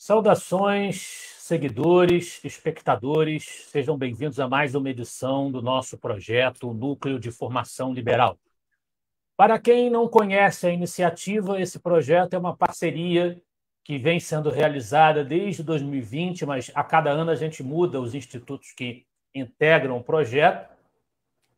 Saudações, seguidores, espectadores, sejam bem-vindos a mais uma edição do nosso projeto Núcleo de Formação Liberal. Para quem não conhece a iniciativa, esse projeto é uma parceria que vem sendo realizada desde 2020, mas a cada ano a gente muda os institutos que integram o projeto.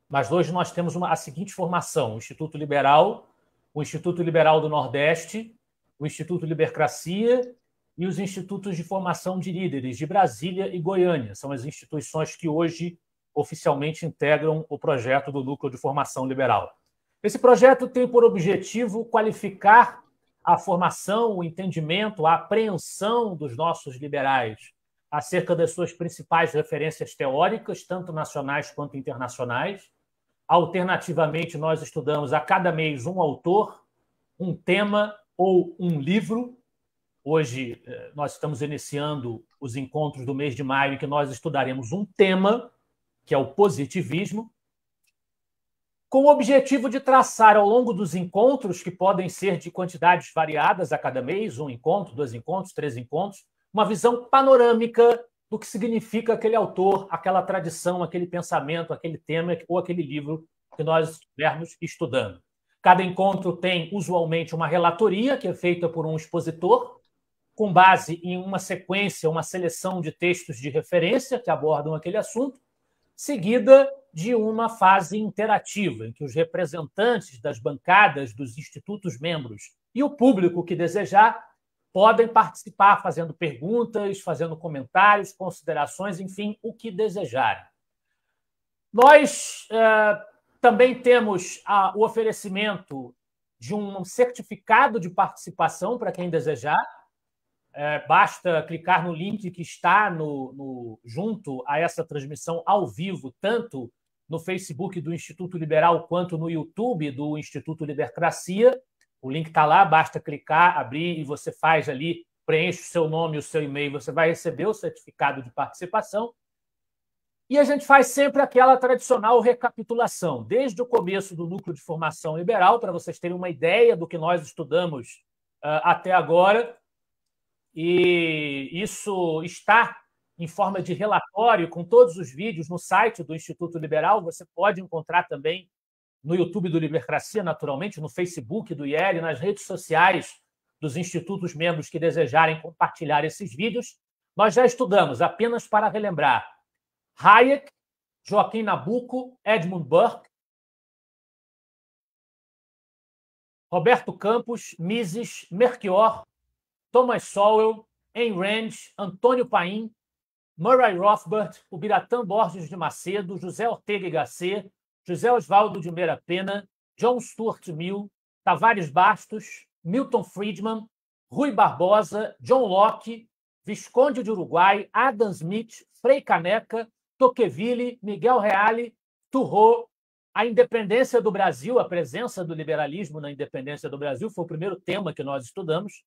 Mas hoje nós temos a seguinte formação: o Instituto Liberal, o Instituto Liberal do Nordeste, o Instituto Libercracia e os institutos de formação de líderes de Brasília e Goiânia. São as instituições que hoje oficialmente integram o projeto do Núcleo de Formação Liberal. Esse projeto tem por objetivo qualificar a formação, o entendimento, a apreensão dos nossos liberais acerca das suas principais referências teóricas, tanto nacionais quanto internacionais. Alternativamente, nós estudamos a cada mês um autor, um tema ou um livro. Hoje, nós estamos iniciando os encontros do mês de maio, em que nós estudaremos um tema, que é o positivismo, com o objetivo de traçar, ao longo dos encontros, que podem ser de quantidades variadas a cada mês, um encontro, 2 encontros, 3 encontros, uma visão panorâmica do que significa aquele autor, aquela tradição, aquele pensamento, aquele tema ou aquele livro que nós estivermos estudando. Cada encontro tem, usualmente, uma relatoria, que é feita por um expositor, com base em uma sequência, uma seleção de textos de referência que abordam aquele assunto, seguida de uma fase interativa, em que os representantes das bancadas dos institutos membros e o público que desejar podem participar fazendo perguntas, fazendo comentários, considerações, enfim, o que desejarem. Nós também temos o oferecimento de um certificado de participação para quem desejar. Basta clicar no link que está junto a essa transmissão ao vivo, tanto no Facebook do Instituto Liberal quanto no YouTube do Instituto Libercracia. O link está lá, basta clicar, abrir e você faz ali, preenche o seu nome e o seu e-mail, você vai receber o certificado de participação. E a gente faz sempre aquela tradicional recapitulação, desde o começo do Núcleo de Formação Liberal, para vocês terem uma ideia do que nós estudamos até agora. E isso está em forma de relatório com todos os vídeos no site do Instituto Liberal. Você pode encontrar também no YouTube do Libercracia, naturalmente, no Facebook do IEL, nas redes sociais dos institutos membros que desejarem compartilhar esses vídeos. Nós já estudamos, apenas para relembrar, Hayek, Joaquim Nabuco, Edmund Burke, Roberto Campos, Mises, Melchior, Thomas Sowell, Ayn Rand, Antônio Paim, Murray Rothbard, o Biratã Borges de Macedo, José Ortega y Gasset, José Osvaldo de Meira Pena, John Stuart Mill, Tavares Bastos, Milton Friedman, Rui Barbosa, John Locke, Visconde de Uruguai, Adam Smith, Frei Caneca, Tocqueville, Miguel Reale, Thoreau. A independência do Brasil, a presença do liberalismo na independência do Brasil, foi o primeiro tema que nós estudamos.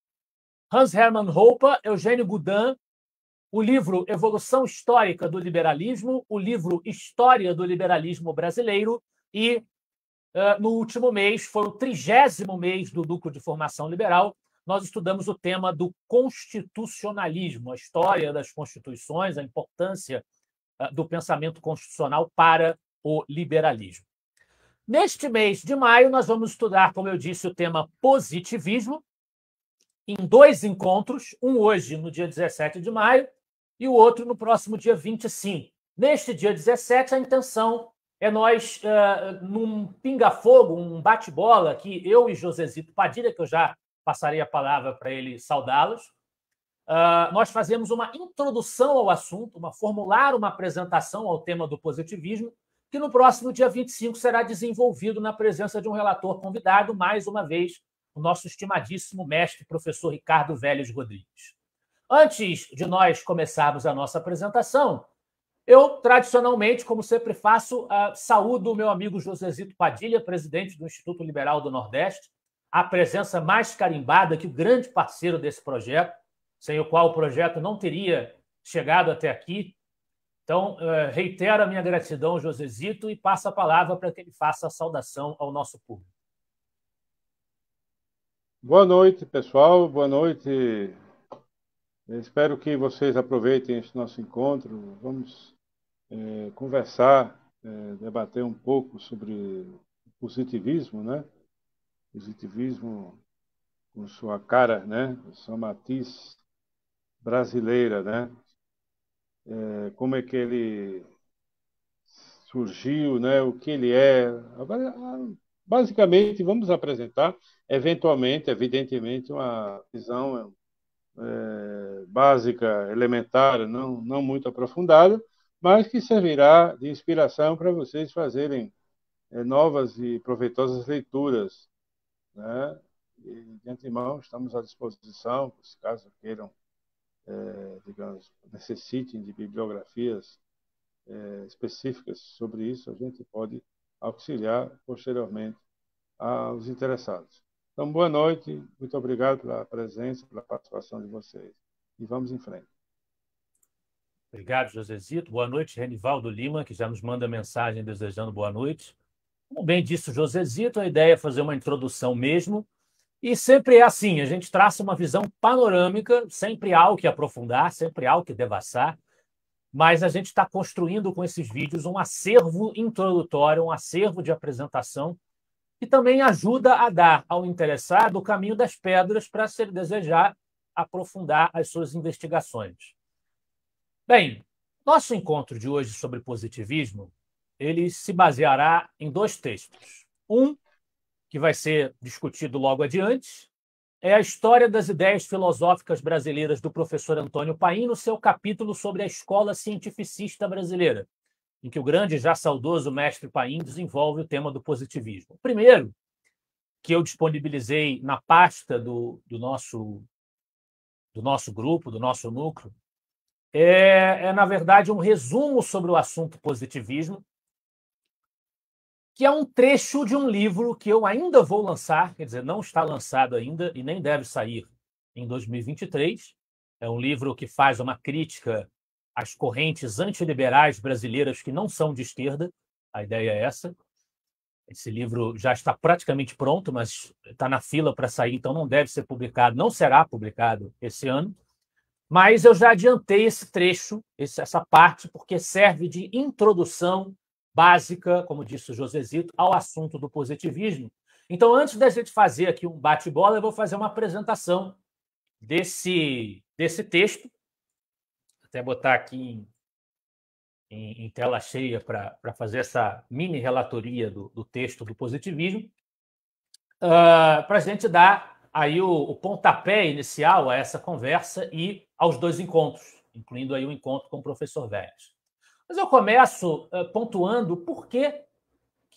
Hans Hermann Hoppe, Eugênio Goudin, o livro Evolução Histórica do Liberalismo, o livro História do Liberalismo Brasileiro e, no último mês, foi o 30º mês do Núcleo de Formação Liberal, nós estudamos o tema do constitucionalismo, a história das constituições, a importância do pensamento constitucional para o liberalismo. Neste mês de maio, nós vamos estudar, como eu disse, o tema positivismo, em 2 encontros, um hoje, no dia 17 de maio, e o outro no próximo dia 25. Neste dia 17, a intenção é nós, num pinga-fogo, um bate-bola, que eu e Josezito Padilha, que eu já passarei a palavra para ele saudá-los, nós fazemos uma introdução ao assunto, formular uma apresentação ao tema do positivismo, que no próximo dia 25 será desenvolvido na presença de um relator convidado, mais uma vez, o nosso estimadíssimo mestre, professor Ricardo Vélez Rodrigues. Antes de nós começarmos a nossa apresentação, eu, tradicionalmente, como sempre faço, saúdo o meu amigo Josezito Padilha, presidente do Instituto Liberal do Nordeste, a presença mais carimbada que o grande parceiro desse projeto, sem o qual o projeto não teria chegado até aqui. Então, reitero a minha gratidão, Josezito, e passo a palavra para que ele faça a saudação ao nosso público. Boa noite, pessoal. Boa noite, Eu espero que vocês aproveitem este nosso encontro. Vamos conversar, debater um pouco sobre positivismo, né? Positivismo com sua cara, né? Sua matiz brasileira, né? Como é que ele surgiu, né? O que ele é. Agora, basicamente, vamos apresentar, eventualmente, evidentemente, uma visão básica, elementar, não muito aprofundada, mas que servirá de inspiração para vocês fazerem novas e proveitosas leituras, né? E, de antemão, estamos à disposição, se caso queiram, digamos, necessitem de bibliografias específicas sobre isso, a gente pode auxiliar posteriormente aos interessados. Então, boa noite, muito obrigado pela presença, pela participação de vocês. E vamos em frente. Obrigado, Josezito. Boa noite, Renivaldo Lima, que já nos manda mensagem desejando boa noite. Como bem disse o Josezito, a ideia é fazer uma introdução mesmo. E sempre é assim, a gente traça uma visão panorâmica, sempre há o que aprofundar, sempre há o que devassar, mas a gente está construindo com esses vídeos um acervo introdutório, um acervo de apresentação, que também ajuda a dar ao interessado o caminho das pedras para, se ele desejar, aprofundar as suas investigações. Bem, nosso encontro de hoje sobre positivismo, ele se baseará em dois textos. Um, que vai ser discutido logo adiante, é a história das ideias filosóficas brasileiras do professor Antônio Paim no seu capítulo sobre a escola cientificista brasileira, em que o grande, já saudoso mestre Paim desenvolve o tema do positivismo. O primeiro, que eu disponibilizei na pasta do nosso grupo, do nosso núcleo, na verdade, um resumo sobre o assunto positivismo, que é um trecho de um livro que eu ainda vou lançar, quer dizer, não está lançado ainda e nem deve sair em 2023. É um livro que faz uma crítica às correntes antiliberais brasileiras que não são de esquerda. A ideia é essa. Esse livro já está praticamente pronto, mas está na fila para sair, então não deve ser publicado, não será publicado esse ano. Mas eu já adiantei esse trecho, essa parte, porque serve de introdução básica, como disse o Josezito, ao assunto do positivismo. Então, antes da gente fazer aqui um bate-bola, eu vou fazer uma apresentação desse texto. Vou até botar aqui em tela cheia para fazer essa mini relatoria do texto do positivismo, para a gente dar aí o pontapé inicial a essa conversa e aos dois encontros, incluindo aí o encontro com o professor Vélez. Mas eu começo pontuando por que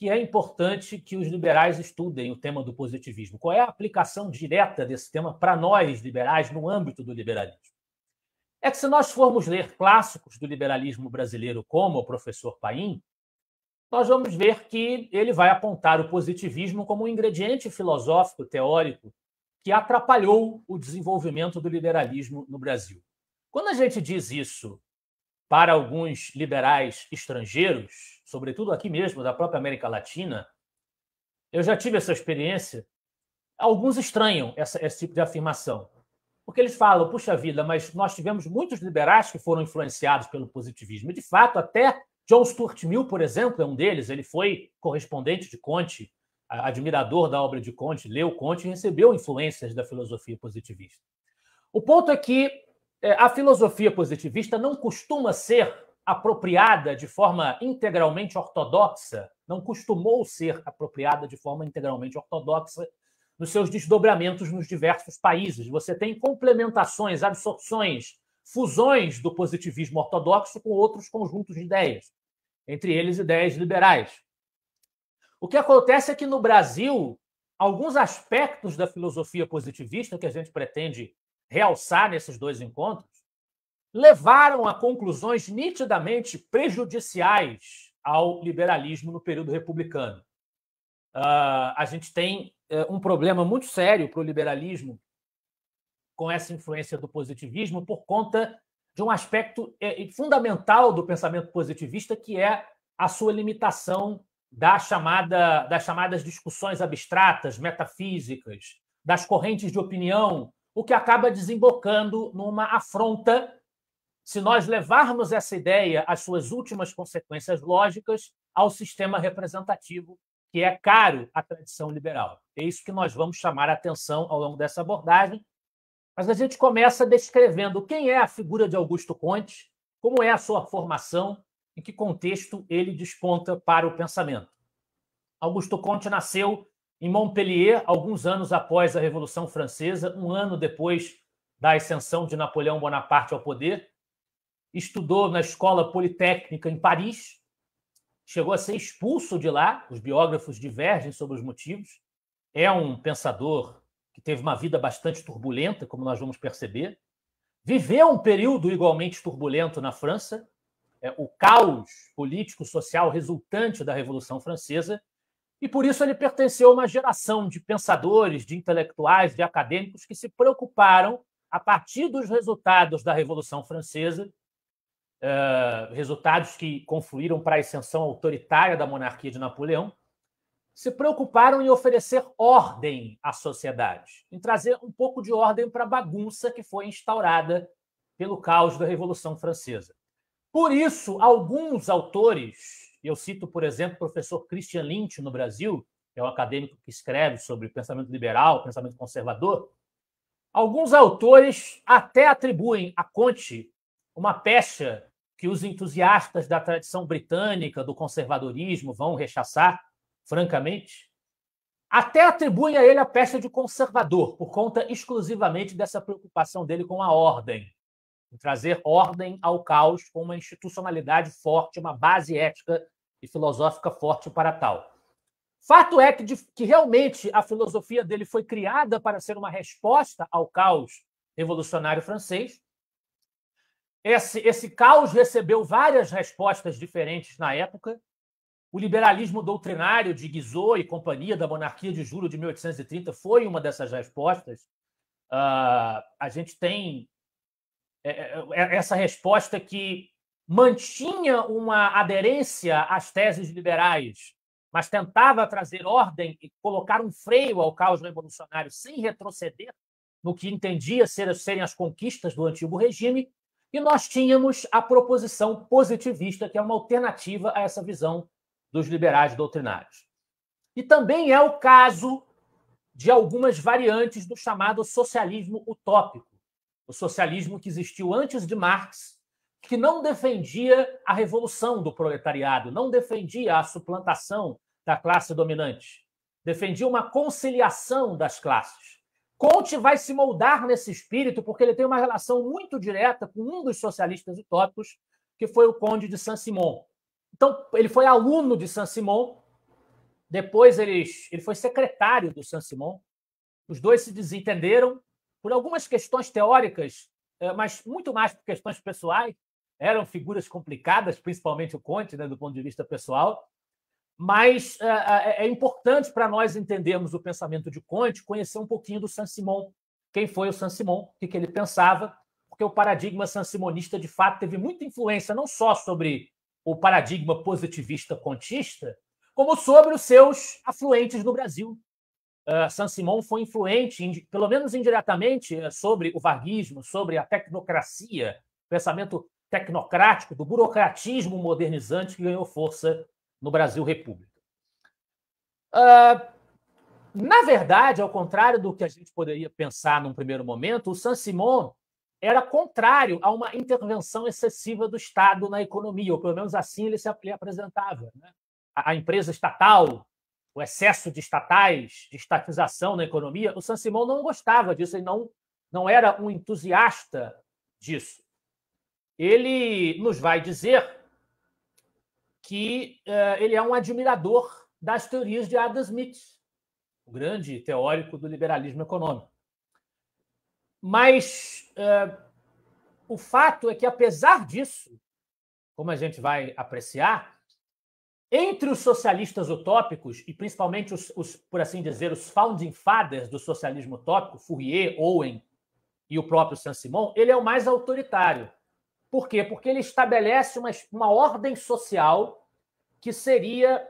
é importante que os liberais estudem o tema do positivismo. Qual é a aplicação direta desse tema para nós, liberais, no âmbito do liberalismo? É que, se nós formos ler clássicos do liberalismo brasileiro, como o professor Paim, nós vamos ver que ele vai apontar o positivismo como um ingrediente filosófico, teórico, que atrapalhou o desenvolvimento do liberalismo no Brasil. Quando a gente diz isso para alguns liberais estrangeiros, sobretudo aqui mesmo, da própria América Latina, eu já tive essa experiência, alguns estranham esse tipo de afirmação, porque eles falam, puxa vida, mas nós tivemos muitos liberais que foram influenciados pelo positivismo, e de fato, até John Stuart Mill, por exemplo, é um deles, ele foi correspondente de Comte, admirador da obra de Comte, leu Comte e recebeu influências da filosofia positivista. O ponto é que a filosofia positivista não costuma ser apropriada de forma integralmente ortodoxa, não costumou ser apropriada de forma integralmente ortodoxa nos seus desdobramentos nos diversos países. Você tem complementações, absorções, fusões do positivismo ortodoxo com outros conjuntos de ideias, entre eles ideias liberais. O que acontece é que no Brasil, alguns aspectos da filosofia positivista que a gente pretende realçar nesses dois encontros levaram a conclusões nitidamente prejudiciais ao liberalismo no período republicano. A gente tem um problema muito sério para o liberalismo com essa influência do positivismo por conta de um aspecto fundamental do pensamento positivista, que é a sua limitação das chamadas discussões abstratas, metafísicas, das correntes de opinião, o que acaba desembocando numa afronta, se nós levarmos essa ideia às suas últimas consequências lógicas, ao sistema representativo, que é caro à tradição liberal. É isso que nós vamos chamar a atenção ao longo dessa abordagem. Mas a gente começa descrevendo quem é a figura de Augusto Comte, como é a sua formação, em que contexto ele desponta para o pensamento. Augusto Comte nasceu em Montpellier, alguns anos após a Revolução Francesa, um ano depois da ascensão de Napoleão Bonaparte ao poder. Estudou na Escola Politécnica em Paris, chegou a ser expulso de lá, os biógrafos divergem sobre os motivos. É um pensador que teve uma vida bastante turbulenta, como nós vamos perceber. Viveu um período igualmente turbulento na França, o caos político-social resultante da Revolução Francesa, e por isso ele pertenceu a uma geração de pensadores, de intelectuais, de acadêmicos que se preocuparam, a partir dos resultados da Revolução Francesa, resultados que confluíram para a ascensão autoritária da monarquia de Napoleão, se preocuparam em oferecer ordem à sociedade, em trazer um pouco de ordem para a bagunça que foi instaurada pelo caos da Revolução Francesa. Por isso, alguns autores, eu cito, por exemplo, o professor Christian Lynch, no Brasil, que é um acadêmico que escreve sobre pensamento liberal, pensamento conservador, alguns autores até atribuem a Comte uma pecha que os entusiastas da tradição britânica, do conservadorismo, vão rechaçar, francamente, até atribuem a ele a pecha de conservador, por conta exclusivamente dessa preocupação dele com a ordem, em trazer ordem ao caos com uma institucionalidade forte, uma base ética e filosófica forte para tal. Fato é que realmente a filosofia dele foi criada para ser uma resposta ao caos revolucionário francês. Esse caos recebeu várias respostas diferentes na época. O liberalismo doutrinário de Guizot e companhia da monarquia de julho de 1830 foi uma dessas respostas. A gente tem essa resposta que mantinha uma aderência às teses liberais, mas tentava trazer ordem e colocar um freio ao caos revolucionário sem retroceder no que entendia serem as conquistas do antigo regime. E nós tínhamos a proposição positivista, que é uma alternativa a essa visão dos liberais doutrinários. E também é o caso de algumas variantes do chamado socialismo utópico, o socialismo que existiu antes de Marx, que não defendia a revolução do proletariado, não defendia a suplantação da classe dominante, defendia uma conciliação das classes. Comte vai se moldar nesse espírito porque ele tem uma relação muito direta com um dos socialistas utópicos, que foi o Conde de Saint-Simon. Então, ele foi aluno de Saint-Simon, depois ele foi secretário do Saint-Simon. Os dois se desentenderam por algumas questões teóricas, mas muito mais por questões pessoais. Eram figuras complicadas, principalmente o Comte, né, do ponto de vista pessoal. Mas é importante para nós entendermos o pensamento de Comte, conhecer um pouquinho do Saint-Simon. Quem foi o Saint-Simon, o que ele pensava, porque o paradigma saint-simonista, de fato, teve muita influência não só sobre o paradigma positivista contista, como sobre os seus afluentes no Brasil. Saint-Simon foi influente, pelo menos indiretamente, sobre o varguismo, sobre a tecnocracia, pensamento tecnocrático, do burocratismo modernizante que ganhou força no Brasil República. Na verdade, ao contrário do que a gente poderia pensar num primeiro momento, o Saint-Simon era contrário a uma intervenção excessiva do Estado na economia, ou pelo menos assim ele se apresentava, né? A empresa estatal, o excesso de estatais, de estatização na economia, o Saint-Simon não gostava disso, ele não era um entusiasta disso. Ele nos vai dizer que ele é um admirador das teorias de Adam Smith, o grande teórico do liberalismo econômico. Mas o fato é que, apesar disso, como a gente vai apreciar, entre os socialistas utópicos, e principalmente por assim dizer, os founding fathers do socialismo utópico, Fourier, Owen e o próprio Saint-Simon, ele é o mais autoritário. Por quê? Porque ele estabelece uma ordem social que seria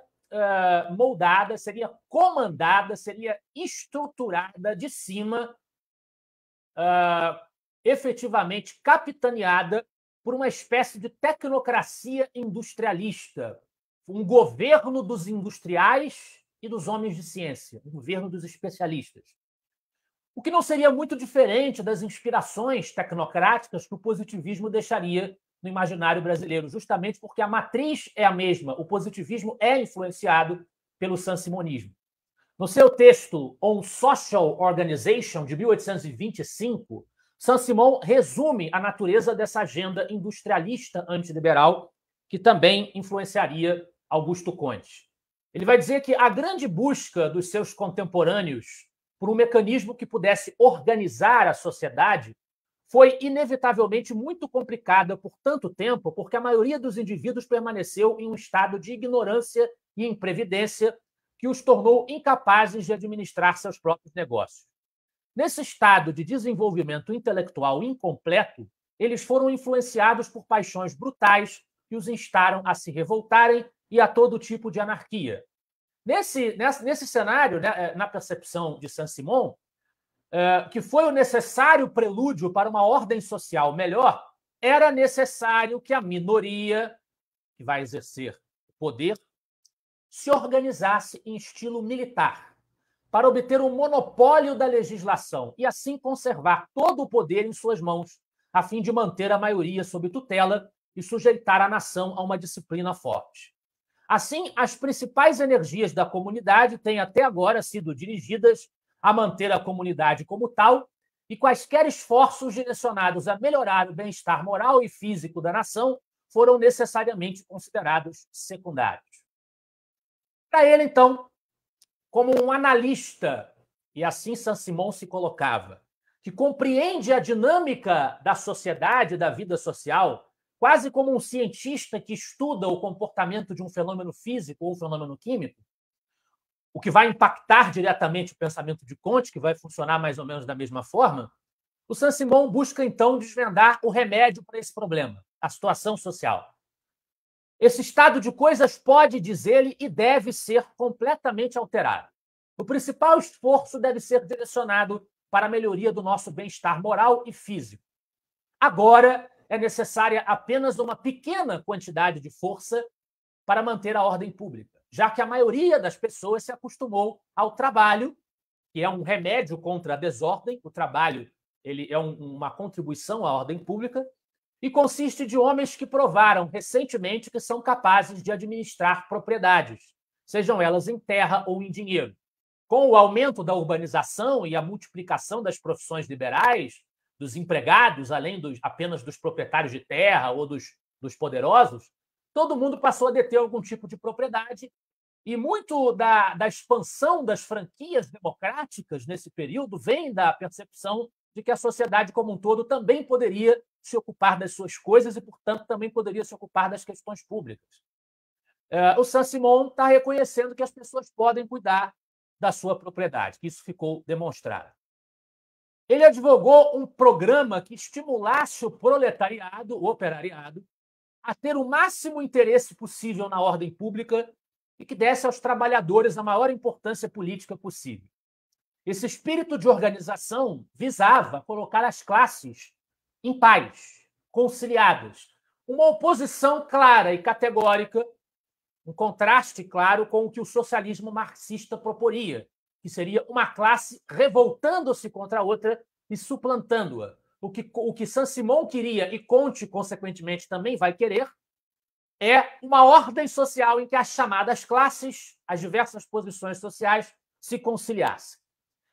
moldada, seria comandada, seria estruturada de cima efetivamente capitaneada por uma espécie de tecnocracia industrialista, um governo dos industriais e dos homens de ciência, um governo dos especialistas. O que não seria muito diferente das inspirações tecnocráticas que o positivismo deixaria no imaginário brasileiro, justamente porque a matriz é a mesma. O positivismo é influenciado pelo sansimonismo. No seu texto On Social Organization, de 1825, Saint-Simon resume a natureza dessa agenda industrialista antiliberal, que também influenciaria Augusto Comte. Ele vai dizer que a grande busca dos seus contemporâneos por um mecanismo que pudesse organizar a sociedade foi inevitavelmente muito complicada por tanto tempo, porque a maioria dos indivíduos permaneceu em um estado de ignorância e imprevidência que os tornou incapazes de administrar seus próprios negócios. Nesse estado de desenvolvimento intelectual incompleto, eles foram influenciados por paixões brutais que os instaram a se revoltarem e a todo tipo de anarquia. Nesse cenário, né, na percepção de Saint-Simon, que foi o necessário prelúdio para uma ordem social melhor, era necessário que a minoria, que vai exercer o poder, se organizasse em estilo militar, para obter o monopólio da legislação e, assim, conservar todo o poder em suas mãos, a fim de manter a maioria sob tutela e sujeitar a nação a uma disciplina forte. Assim, as principais energias da comunidade têm até agora sido dirigidas a manter a comunidade como tal, e quaisquer esforços direcionados a melhorar o bem-estar moral e físico da nação foram necessariamente considerados secundários. Para ele, então, como um analista, e assim Saint-Simon se colocava, que compreende a dinâmica da sociedade, da vida social, quase como um cientista que estuda o comportamento de um fenômeno físico ou um fenômeno químico, o que vai impactar diretamente o pensamento de Comte, que vai funcionar mais ou menos da mesma forma, o Saint-Simon busca, então, desvendar o remédio para esse problema, a situação social. Esse estado de coisas pode, diz ele, e deve ser completamente alterado. O principal esforço deve ser direcionado para a melhoria do nosso bem-estar moral e físico. Agora, é necessária apenas uma pequena quantidade de força para manter a ordem pública, já que a maioria das pessoas se acostumou ao trabalho, que é um remédio contra a desordem. O trabalho ele é uma contribuição à ordem pública, e consiste de homens que provaram recentemente que são capazes de administrar propriedades, sejam elas em terra ou em dinheiro. Com o aumento da urbanização e a multiplicação das profissões liberais, dos empregados, além apenas dos proprietários de terra ou dos poderosos, todo mundo passou a deter algum tipo de propriedade, e muito da expansão das franquias democráticas nesse período vem da percepção de que a sociedade como um todo também poderia se ocupar das suas coisas e, portanto, também poderia se ocupar das questões públicas. O Saint-Simon está reconhecendo que as pessoas podem cuidar da sua propriedade, que isso ficou demonstrado. Ele advogou um programa que estimulasse o proletariado, o operariado, a ter o máximo interesse possível na ordem pública e que desse aos trabalhadores a maior importância política possível. Esse espírito de organização visava colocar as classes em paz, conciliadas, uma oposição clara e categórica, um contraste claro com o que o socialismo marxista proporia, que seria uma classe revoltando-se contra a outra e suplantando-a. O que Saint-Simon queria, e Comte, consequentemente, também vai querer, é uma ordem social em que as chamadas classes, as diversas posições sociais, se conciliassem.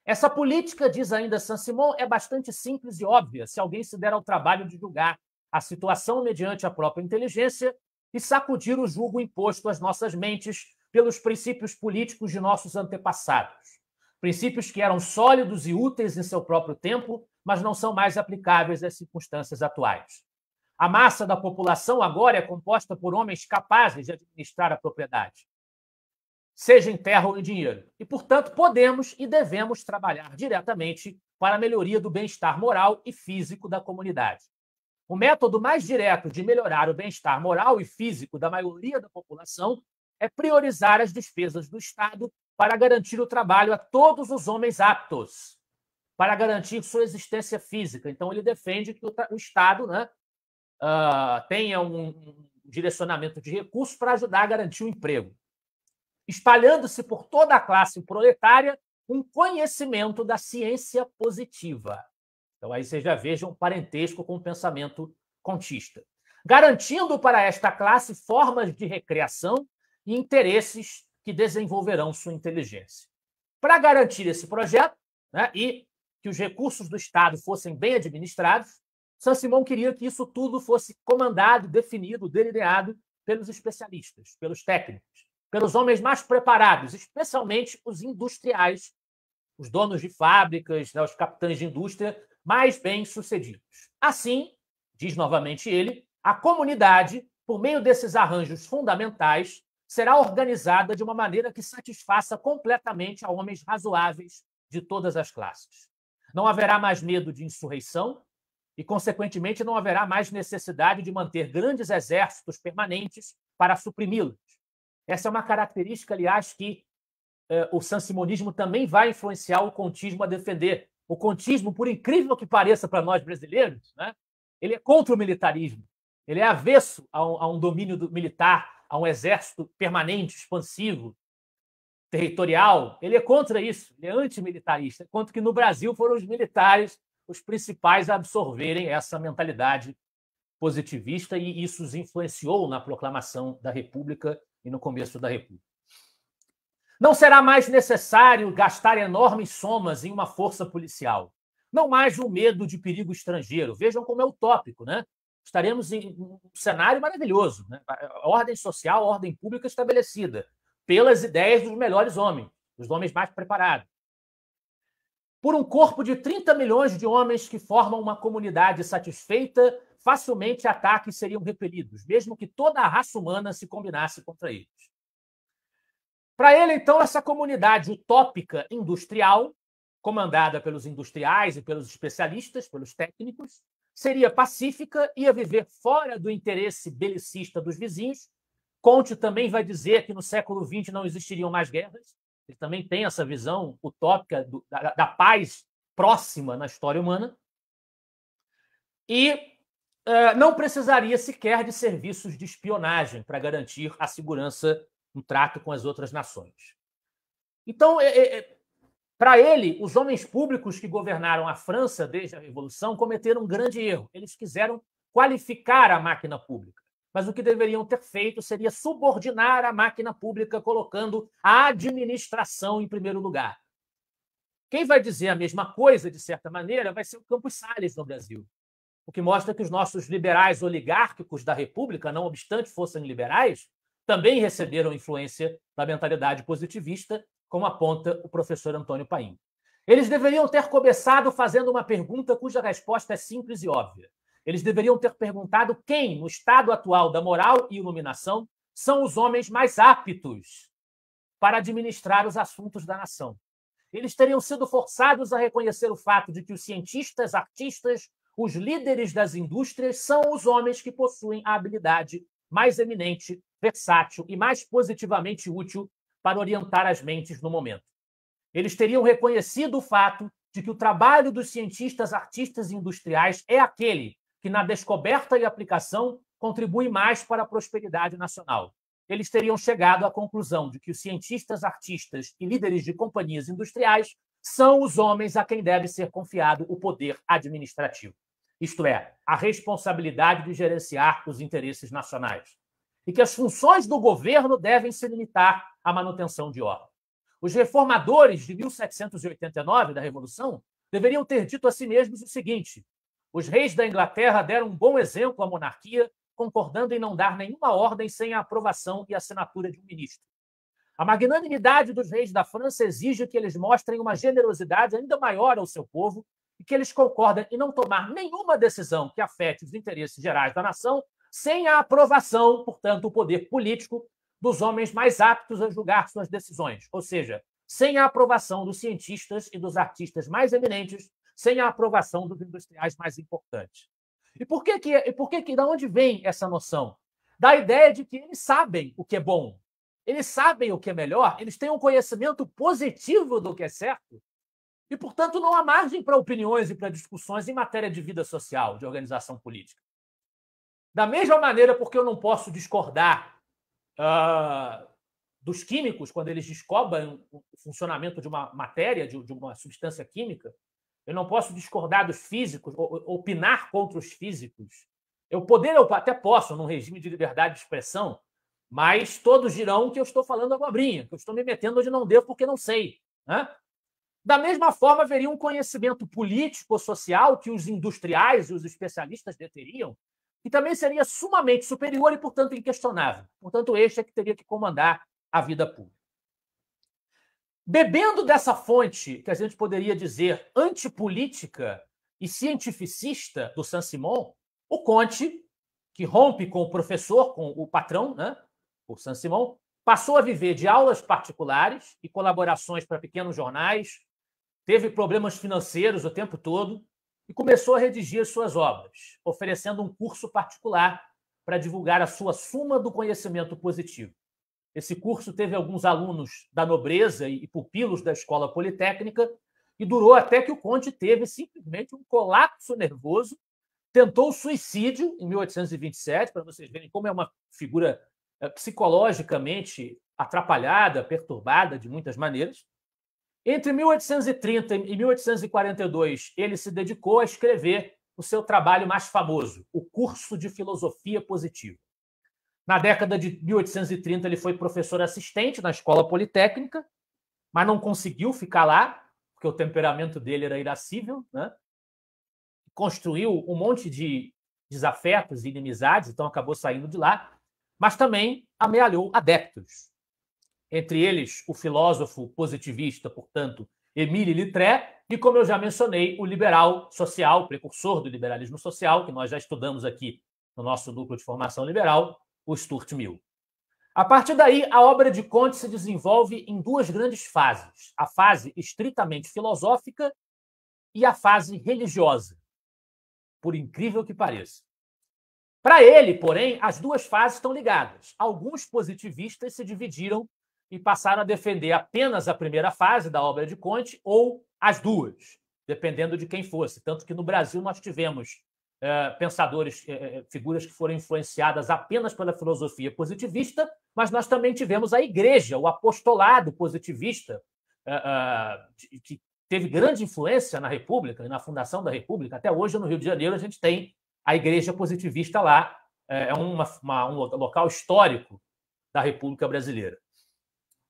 Essa política, diz ainda Saint-Simon, é bastante simples e óbvia se alguém se der ao trabalho de julgar a situação mediante a própria inteligência e sacudir o jugo imposto às nossas mentes pelos princípios políticos de nossos antepassados. Princípios que eram sólidos e úteis em seu próprio tempo, mas não são mais aplicáveis às circunstâncias atuais. A massa da população agora é composta por homens capazes de administrar a propriedade, seja em terra ou em dinheiro. E, portanto, podemos e devemos trabalhar diretamente para a melhoria do bem-estar moral e físico da comunidade. O método mais direto de melhorar o bem-estar moral e físico da maioria da população é priorizar as despesas do Estado para garantir o trabalho a todos os homens aptos. para garantir sua existência física. Então, ele defende que o Estado, né, tenha um direcionamento de recursos para ajudar a garantir o emprego, espalhando-se por toda a classe proletária um conhecimento da ciência positiva. Então, aí vocês já vejam um parentesco com o pensamento contista, garantindo para esta classe formas de recreação e interesses que desenvolverão sua inteligência. Para garantir esse projeto, né, e que os recursos do Estado fossem bem administrados, Saint-Simon queria que isso tudo fosse comandado, definido, delineado pelos especialistas, pelos técnicos, pelos homens mais preparados, especialmente os industriais, os donos de fábricas, né, os capitães de indústria mais bem-sucedidos. Assim, diz novamente ele, a comunidade, por meio desses arranjos fundamentais, será organizada de uma maneira que satisfaça completamente a homens razoáveis de todas as classes. Não haverá mais medo de insurreição e, consequentemente, não haverá mais necessidade de manter grandes exércitos permanentes para suprimi-los. Essa é uma característica, aliás, que o saint-simonismo também vai influenciar o contismo a defender. O contismo, por incrível que pareça para nós brasileiros, né, ele é contra o militarismo. Ele é avesso a um domínio militar, a um exército permanente, expansivo, territorial. Ele é contra isso, ele é antimilitarista, enquanto que no Brasil foram os militares os principais a absorverem essa mentalidade positivista, e isso os influenciou na proclamação da República e no começo da República. Não será mais necessário gastar enormes somas em uma força policial. Não mais o medo de perigo estrangeiro. Vejam como é utópico, né? Estaremos em um cenário maravilhoso, né? A ordem social, a ordem pública estabelecida pelas ideias dos melhores homens, dos homens mais preparados. Por um corpo de 30 milhões de homens que formam uma comunidade satisfeita, facilmente ataques seriam repelidos, mesmo que toda a raça humana se combinasse contra eles. Para ele, então, essa comunidade utópica industrial, comandada pelos industriais e pelos especialistas, pelos técnicos, seria pacífica, ia viver fora do interesse belicista dos vizinhos. Comte também vai dizer que no século XX não existiriam mais guerras. Ele também tem essa visão utópica da paz próxima na história humana. E não precisaria sequer de serviços de espionagem para garantir a segurança no trato com as outras nações. Então, para ele, os homens públicos que governaram a França desde a Revolução cometeram um grande erro. Eles quiseram qualificar a máquina pública, mas o que deveriam ter feito seria subordinar a máquina pública, colocando a administração em primeiro lugar. Quem vai dizer a mesma coisa, de certa maneira, vai ser o Campos Salles no Brasil, o que mostra que os nossos liberais oligárquicos da República, não obstante fossem liberais, também receberam influência da mentalidade positivista, como aponta o professor Antônio Paim. Eles deveriam ter começado fazendo uma pergunta cuja resposta é simples e óbvia. Eles deveriam ter perguntado quem, no estado atual da moral e iluminação, são os homens mais aptos para administrar os assuntos da nação. Eles teriam sido forçados a reconhecer o fato de que os cientistas, artistas, os líderes das indústrias são os homens que possuem a habilidade mais eminente, versátil e mais positivamente útil para orientar as mentes no momento. Eles teriam reconhecido o fato de que o trabalho dos cientistas, artistas e industriais é aquele que, na descoberta e aplicação, contribui mais para a prosperidade nacional. Eles teriam chegado à conclusão de que os cientistas, artistas e líderes de companhias industriais são os homens a quem deve ser confiado o poder administrativo, isto é, a responsabilidade de gerenciar os interesses nacionais, e que as funções do governo devem se limitar à manutenção de ordem. Os reformadores de 1789, da Revolução, deveriam ter dito a si mesmos o seguinte: os reis da Inglaterra deram um bom exemplo à monarquia, concordando em não dar nenhuma ordem sem a aprovação e assinatura de um ministro. A magnanimidade dos reis da França exige que eles mostrem uma generosidade ainda maior ao seu povo e que eles concordem em não tomar nenhuma decisão que afete os interesses gerais da nação sem a aprovação, portanto, o poder político dos homens mais aptos a julgar suas decisões, ou seja, sem a aprovação dos cientistas e dos artistas mais eminentes, sem a aprovação dos industriais mais importantes. E por que da onde vem essa noção? Da ideia de que eles sabem o que é bom, eles sabem o que é melhor, eles têm um conhecimento positivo do que é certo. E, portanto, não há margem para opiniões e para discussões em matéria de vida social, de organização política. Da mesma maneira, porque eu não posso discordar dos químicos quando eles descobrem o funcionamento de uma matéria, de uma substância química, eu não posso discordar dos físicos, opinar contra os físicos. Eu até posso, num regime de liberdade de expressão, mas todos dirão que eu estou falando abobrinha, que eu estou me metendo onde não devo porque não sei. Né? Da mesma forma, haveria um conhecimento político-social que os industriais e os especialistas deteriam, que também seria sumamente superior e, portanto, inquestionável. Portanto, este é que teria que comandar a vida pública. Bebendo dessa fonte, que a gente poderia dizer antipolítica e cientificista do Saint-Simon, o Comte, que rompe com o professor, com o patrão, né, o Saint-Simon, passou a viver de aulas particulares e colaborações para pequenos jornais, teve problemas financeiros o tempo todo e começou a redigir suas obras, oferecendo um curso particular para divulgar a sua Suma do Conhecimento Positivo. Esse curso teve alguns alunos da nobreza e pupilos da Escola Politécnica e durou até que o Comte teve simplesmente um colapso nervoso, tentou suicídio em 1827, para vocês verem como é uma figura psicologicamente atrapalhada, perturbada de muitas maneiras. Entre 1830 e 1842, ele se dedicou a escrever o seu trabalho mais famoso, o Curso de Filosofia Positiva. Na década de 1830, ele foi professor assistente na Escola Politécnica, mas não conseguiu ficar lá, porque o temperamento dele era irascível, né? Construiu um monte de desafetos e inimizades, então acabou saindo de lá, mas também amealhou adeptos. Entre eles, o filósofo positivista, portanto, Émile Littré, e, como eu já mencionei, o liberal social, precursor do liberalismo social, que nós já estudamos aqui no nosso núcleo de formação liberal, o Stuart Mill. A partir daí, a obra de Comte se desenvolve em duas grandes fases: a fase estritamente filosófica e a fase religiosa, por incrível que pareça. Para ele, porém, as duas fases estão ligadas. Alguns positivistas se dividiram e passaram a defender apenas a primeira fase da obra de Comte ou as duas, dependendo de quem fosse. Tanto que no Brasil nós tivemos pensadores, figuras que foram influenciadas apenas pela filosofia positivista, mas nós também tivemos a Igreja, o apostolado positivista, que teve grande influência na República e na fundação da República. Até hoje, no Rio de Janeiro, a gente tem a Igreja Positivista lá, é um local histórico da República Brasileira.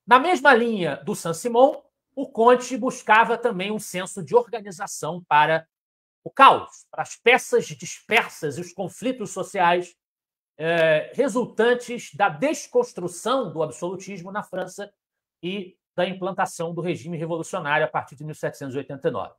Na mesma linha do Saint-Simon, o Comte buscava também um senso de organização para o caos, para as peças dispersas e os conflitos sociais resultantes da desconstrução do absolutismo na França e da implantação do regime revolucionário a partir de 1789.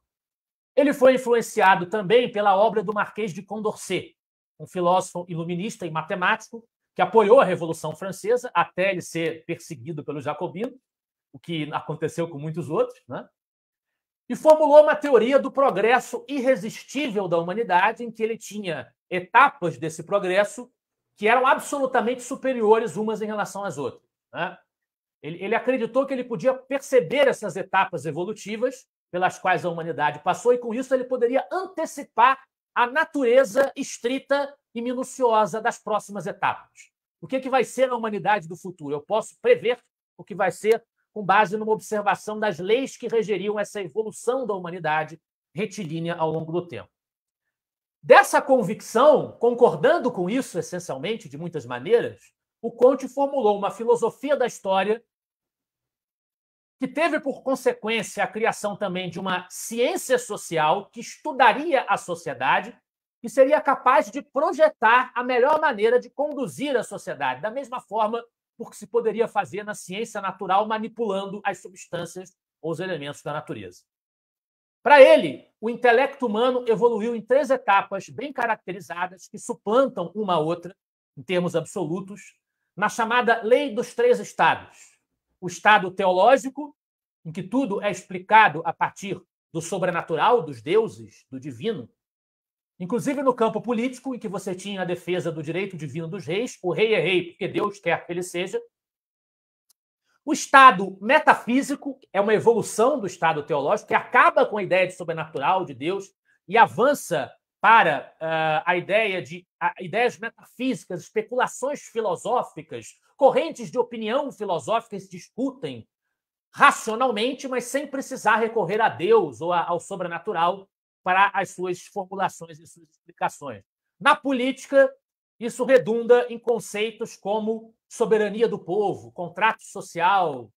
Ele foi influenciado também pela obra do Marquês de Condorcet, um filósofo iluminista e matemático que apoiou a Revolução Francesa até ele ser perseguido pelos jacobinos, o que aconteceu com muitos outros, né? E formulou uma teoria do progresso irresistível da humanidade, em que ele tinha etapas desse progresso que eram absolutamente superiores umas em relação às outras. Né? Ele acreditou que ele podia perceber essas etapas evolutivas pelas quais a humanidade passou, e com isso ele poderia antecipar a natureza estrita e minuciosa das próximas etapas. O que vai ser a humanidade do futuro? Eu posso prever o que vai ser com base numa observação das leis que regeriam essa evolução da humanidade retilínea ao longo do tempo. Dessa convicção, concordando com isso essencialmente, de muitas maneiras, o Comte formulou uma filosofia da história que teve por consequência a criação também de uma ciência social que estudaria a sociedade e seria capaz de projetar a melhor maneira de conduzir a sociedade, da mesma forma porque se poderia fazer na ciência natural, manipulando as substâncias ou os elementos da natureza. Para ele, o intelecto humano evoluiu em 3 etapas bem caracterizadas que suplantam uma a outra, em termos absolutos, na chamada Lei dos 3 Estados. O estado teológico, em que tudo é explicado a partir do sobrenatural, dos deuses, do divino, inclusive no campo político, em que você tinha a defesa do direito divino dos reis, o rei é rei porque Deus quer que ele seja. O estado metafísico é uma evolução do estado teológico que acaba com a ideia de sobrenatural de Deus e avança para ideias metafísicas, especulações filosóficas, correntes de opinião filosófica que se discutem racionalmente, mas sem precisar recorrer a Deus ou ao sobrenatural para as suas formulações e suas explicações. Na política, isso redunda em conceitos como soberania do povo, contrato social,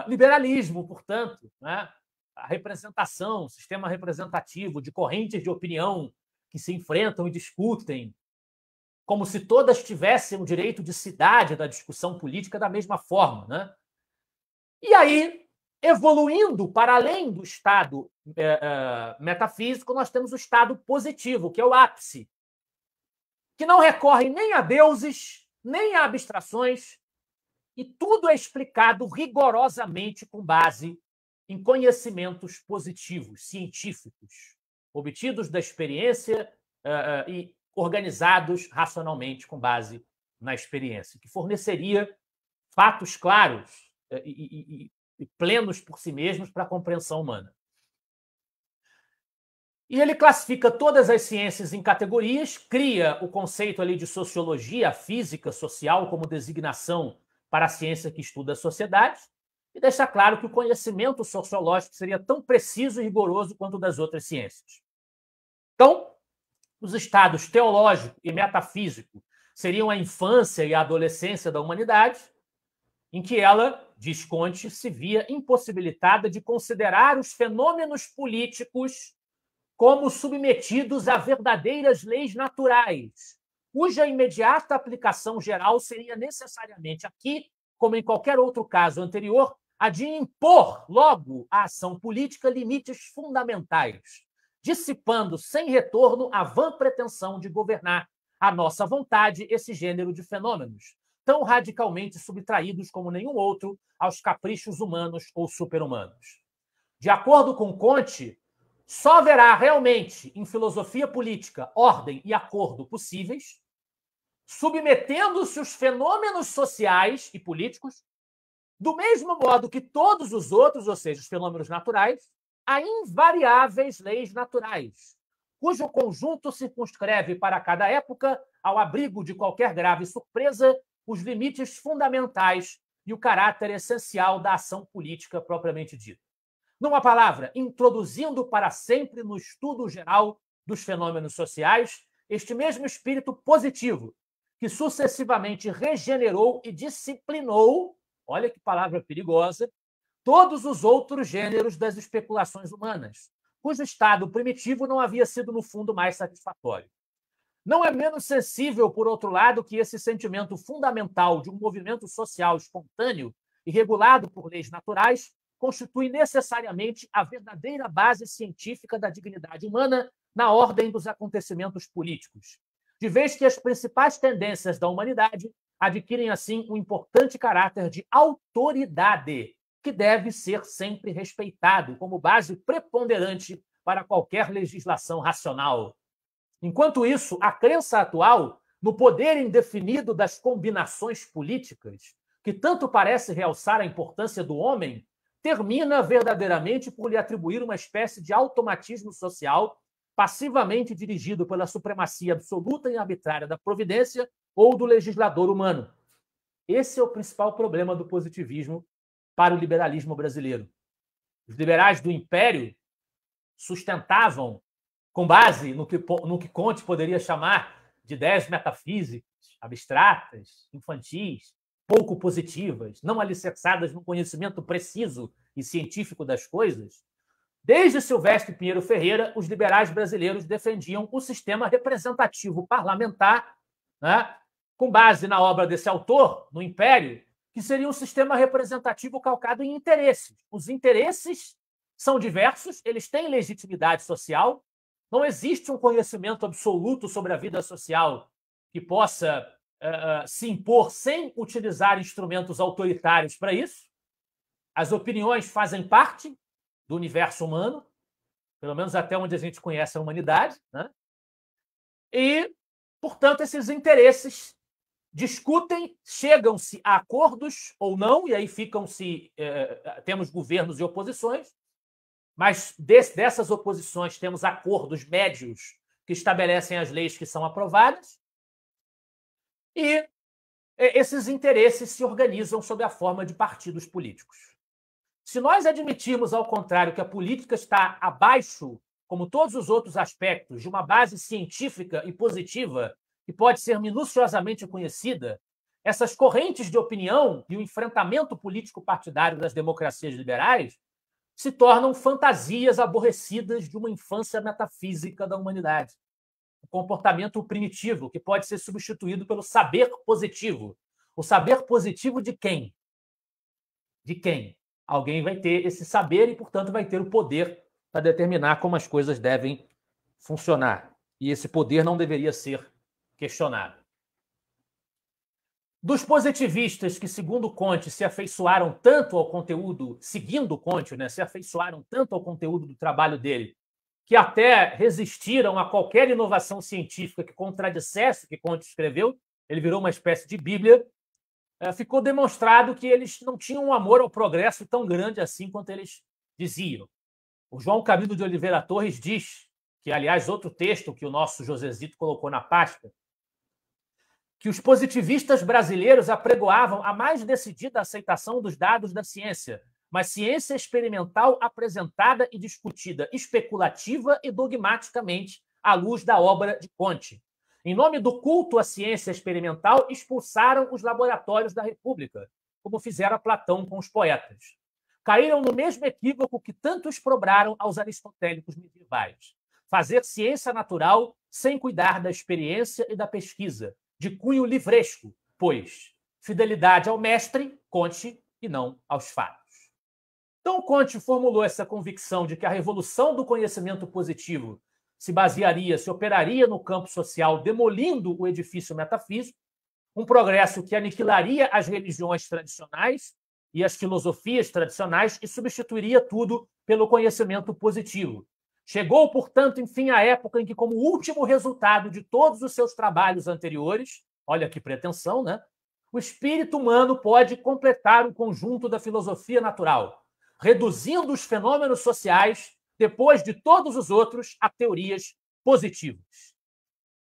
liberalismo, portanto, né? A representação, sistema representativo de correntes de opinião que se enfrentam e discutem, como se todas tivessem o direito de cidade da discussão política da mesma forma, né? E aí, evoluindo para além do estado metafísico, nós temos o estado positivo, que é o ápice, que não recorre nem a deuses, nem a abstrações, e tudo é explicado rigorosamente com base em conhecimentos positivos, científicos, obtidos da experiência e organizados racionalmente com base na experiência, que forneceria fatos claros e plenos por si mesmos para a compreensão humana. E ele classifica todas as ciências em categorias, cria o conceito ali de sociologia, física, social, como designação para a ciência que estuda a sociedade, e deixa claro que o conhecimento sociológico seria tão preciso e rigoroso quanto o das outras ciências. Então, os estados teológico e metafísico seriam a infância e a adolescência da humanidade, em que ela, diz Comte, se via impossibilitada de considerar os fenômenos políticos como submetidos a verdadeiras leis naturais, cuja imediata aplicação geral seria necessariamente aqui, como em qualquer outro caso anterior, a de impor logo à ação política limites fundamentais, dissipando sem retorno a vã pretensão de governar à nossa vontade esse gênero de fenômenos, tão radicalmente subtraídos como nenhum outro aos caprichos humanos ou super-humanos. De acordo com Comte, só haverá realmente, em filosofia política, ordem e acordo possíveis, submetendo-se os fenômenos sociais e políticos, do mesmo modo que todos os outros, ou seja, os fenômenos naturais, a invariáveis leis naturais, cujo conjunto circunscreve para cada época, ao abrigo de qualquer grave surpresa, os limites fundamentais e o caráter essencial da ação política propriamente dita. Numa palavra, introduzindo para sempre no estudo geral dos fenômenos sociais este mesmo espírito positivo, que sucessivamente regenerou e disciplinou, olha que palavra perigosa, todos os outros gêneros das especulações humanas, cujo estado primitivo não havia sido, no fundo, mais satisfatório. Não é menos sensível, por outro lado, que esse sentimento fundamental de um movimento social espontâneo e regulado por leis naturais constitui necessariamente a verdadeira base científica da dignidade humana na ordem dos acontecimentos políticos, de vez que as principais tendências da humanidade adquirem, assim, um importante caráter de autoridade, que deve ser sempre respeitado como base preponderante para qualquer legislação racional. Enquanto isso, a crença atual no poder indefinido das combinações políticas, que tanto parece realçar a importância do homem, termina verdadeiramente por lhe atribuir uma espécie de automatismo social passivamente dirigido pela supremacia absoluta e arbitrária da providência ou do legislador humano. Esse é o principal problema do positivismo para o liberalismo brasileiro. Os liberais do Império sustentavam, com base no que Comte poderia chamar de ideias metafísicas, abstratas, infantis, pouco positivas, não alicerçadas no conhecimento preciso e científico das coisas. Desde Silvestre Pinheiro Ferreira, os liberais brasileiros defendiam o sistema representativo parlamentar, né, com base na obra desse autor, no Império, que seria um sistema representativo calcado em interesses. Os interesses são diversos, eles têm legitimidade social, não existe um conhecimento absoluto sobre a vida social que possa se impor sem utilizar instrumentos autoritários para isso. As opiniões fazem parte do universo humano, pelo menos até onde a gente conhece a humanidade, né? E, portanto, esses interesses discutem, chegam-se a acordos ou não, e aí temos governos e oposições, mas dessas oposições temos acordos médios que estabelecem as leis que são aprovadas, e esses interesses se organizam sob a forma de partidos políticos. Se nós admitirmos, ao contrário, que a política está abaixo, como todos os outros aspectos, de uma base científica e positiva que pode ser minuciosamente conhecida, essas correntes de opinião e o enfrentamento político partidário das democracias liberais se tornam fantasias aborrecidas de uma infância metafísica da humanidade. O comportamento primitivo, que pode ser substituído pelo saber positivo. O saber positivo de quem? De quem? Alguém vai ter esse saber e, portanto, vai ter o poder para determinar como as coisas devem funcionar. E esse poder não deveria ser questionado. Dos positivistas que, segundo Comte, se afeiçoaram tanto ao conteúdo, seguindo Comte, se afeiçoaram tanto ao conteúdo do trabalho dele, que até resistiram a qualquer inovação científica que contradissesse o que Comte escreveu, ele virou uma espécie de Bíblia, ficou demonstrado que eles não tinham um amor ao progresso tão grande assim quanto eles diziam. O João Camilo de Oliveira Torres diz, que, aliás, outro texto que o nosso Josezito colocou na pasta, que os positivistas brasileiros apregoavam a mais decidida aceitação dos dados da ciência, mas ciência experimental apresentada e discutida especulativa e dogmaticamente à luz da obra de Comte. Em nome do culto à ciência experimental, expulsaram os laboratórios da República, como fizera Platão com os poetas. Caíram no mesmo equívoco que tanto exprobraram aos aristotélicos medievais. Fazer ciência natural sem cuidar da experiência e da pesquisa, de cunho livresco, pois fidelidade ao mestre, Comte, e não aos fatos. Então, Comte formulou essa convicção de que a revolução do conhecimento positivo se operaria no campo social, demolindo o edifício metafísico, um progresso que aniquilaria as religiões tradicionais e as filosofias tradicionais e substituiria tudo pelo conhecimento positivo. Chegou, portanto, enfim, a época em que, como último resultado de todos os seus trabalhos anteriores, olha que pretensão, o espírito humano pode completar o conjunto da filosofia natural, reduzindo os fenômenos sociais, depois de todos os outros, a teorias positivas.